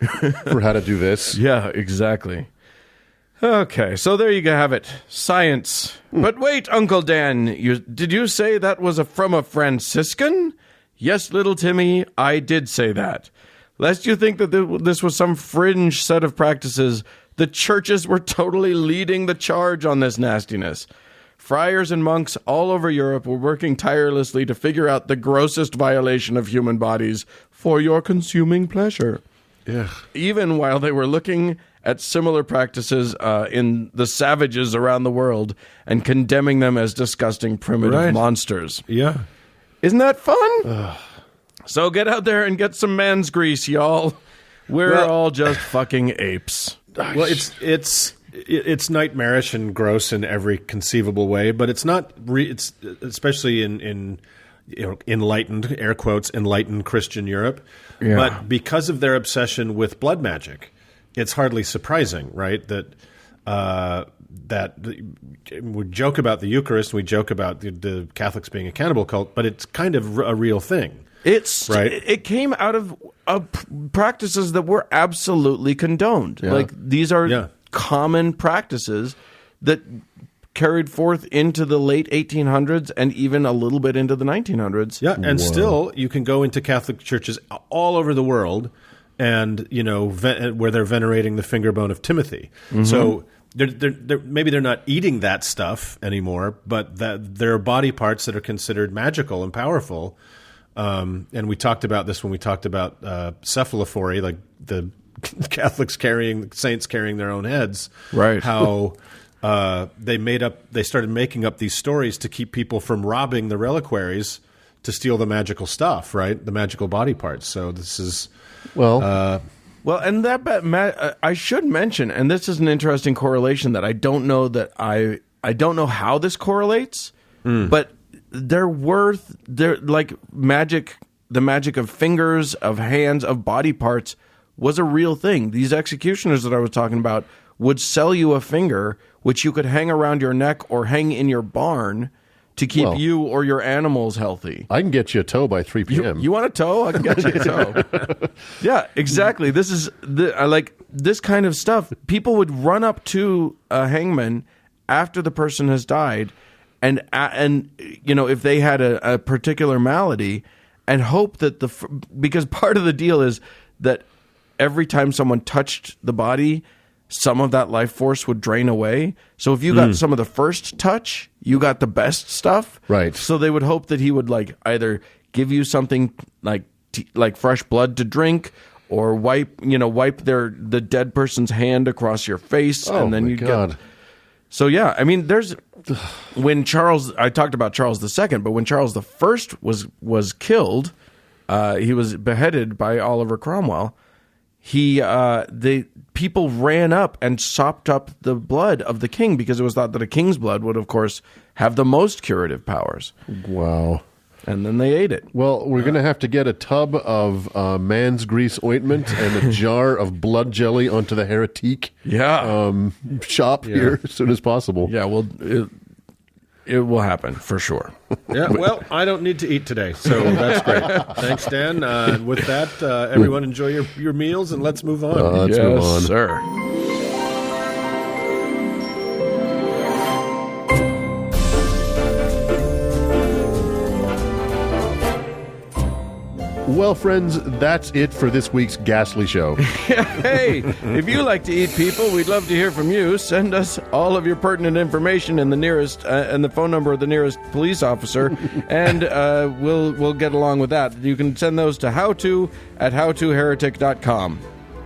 for how to do this. Yeah, exactly. Okay, so there you have it. Science. But wait, Uncle Dan, did you say that was from a Franciscan? Yes, little Timmy, I did say that. Lest you think that this was some fringe set of practices, the churches were totally leading the charge on this nastiness. Friars and monks all over Europe were working tirelessly to figure out the grossest violation of human bodies for your consuming pleasure. Ugh. Even while they were looking at similar practices in the savages around the world and condemning them as disgusting primitive monsters. Yeah. Isn't that fun? Ugh. So get out there and get some man's grease, y'all. We're all just fucking apes. Well, it's nightmarish and gross in every conceivable way, but it's not. It's especially in enlightened, air quotes, enlightened Christian Europe. Yeah. But because of their obsession with blood magic, it's hardly surprising, right? That we joke about the Eucharist, we joke about the Catholics being a cannibal cult, but it's kind of a real thing. It came out of practices that were absolutely condoned. Yeah. Like these are common practices that carried forth into the late 1800s and even a little bit into the 1900s. Yeah, and still you can go into Catholic churches all over the world and, where they're venerating the finger bone of Timothy. Mm-hmm. So maybe they're not eating that stuff anymore, but that there are body parts that are considered magical and powerful. And we talked about this when we talked about cephalophory, like the Catholics saints carrying their own heads. Right. How they started making up these stories to keep people from robbing the reliquaries to steal the magical stuff, right? The magical body parts. So this is and I should mention, and this is an interesting correlation that I don't know how this correlates, but like magic, the magic of fingers, of hands, of body parts was a real thing. These executioners that I was talking about would sell you a finger, which you could hang around your neck or hang in your barn to keep you or your animals healthy. I can get you a toe by 3 p.m. You want a toe? I can get you a toe. Yeah, exactly. This is like this kind of stuff. People would run up to a hangman after the person has died, and if they had a particular malady, and hope that because part of the deal is that every time someone touched the body, some of that life force would drain away. So if you got some of the first touch, you got the best stuff. Right. So they would hope that he would like either give you something like fresh blood to drink, or wipe the dead person's hand across your face, and then you get. So yeah, I mean, when I talked about Charles II, but when Charles I was killed, he was beheaded by Oliver Cromwell. People ran up and sopped up the blood of the king because it was thought that a king's blood would, of course, have the most curative powers. Wow. And then they ate it. Well, we're going to have to get a tub of man's grease ointment and a jar of blood jelly onto the Heretique shop here as soon as possible. Yeah, well, it will happen for sure. Yeah, well, I don't need to eat today, so that's great. Thanks, Dan. With that, everyone enjoy your meals, and let's move on. Let's move on. Sir. Well, friends, that's it for this week's ghastly show. Hey, if you like to eat people, we'd love to hear from you. Send us all of your pertinent information and the nearest and the phone number of the nearest police officer, and we'll get along with that. You can send those to howto@howtoheretic.com.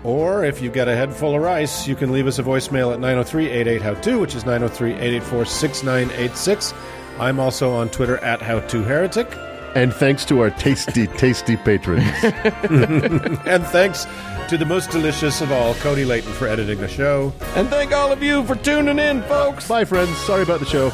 Or if you get a head full of rice, you can leave us a voicemail at 903-88-HOW-TO, which is 903-884-6986. I'm also on Twitter at HowToHeretic. And thanks to our tasty, tasty patrons. And thanks to the most delicious of all, Cody Layton, for editing the show. And thank all of you for tuning in, folks. Bye, friends. Sorry about the show.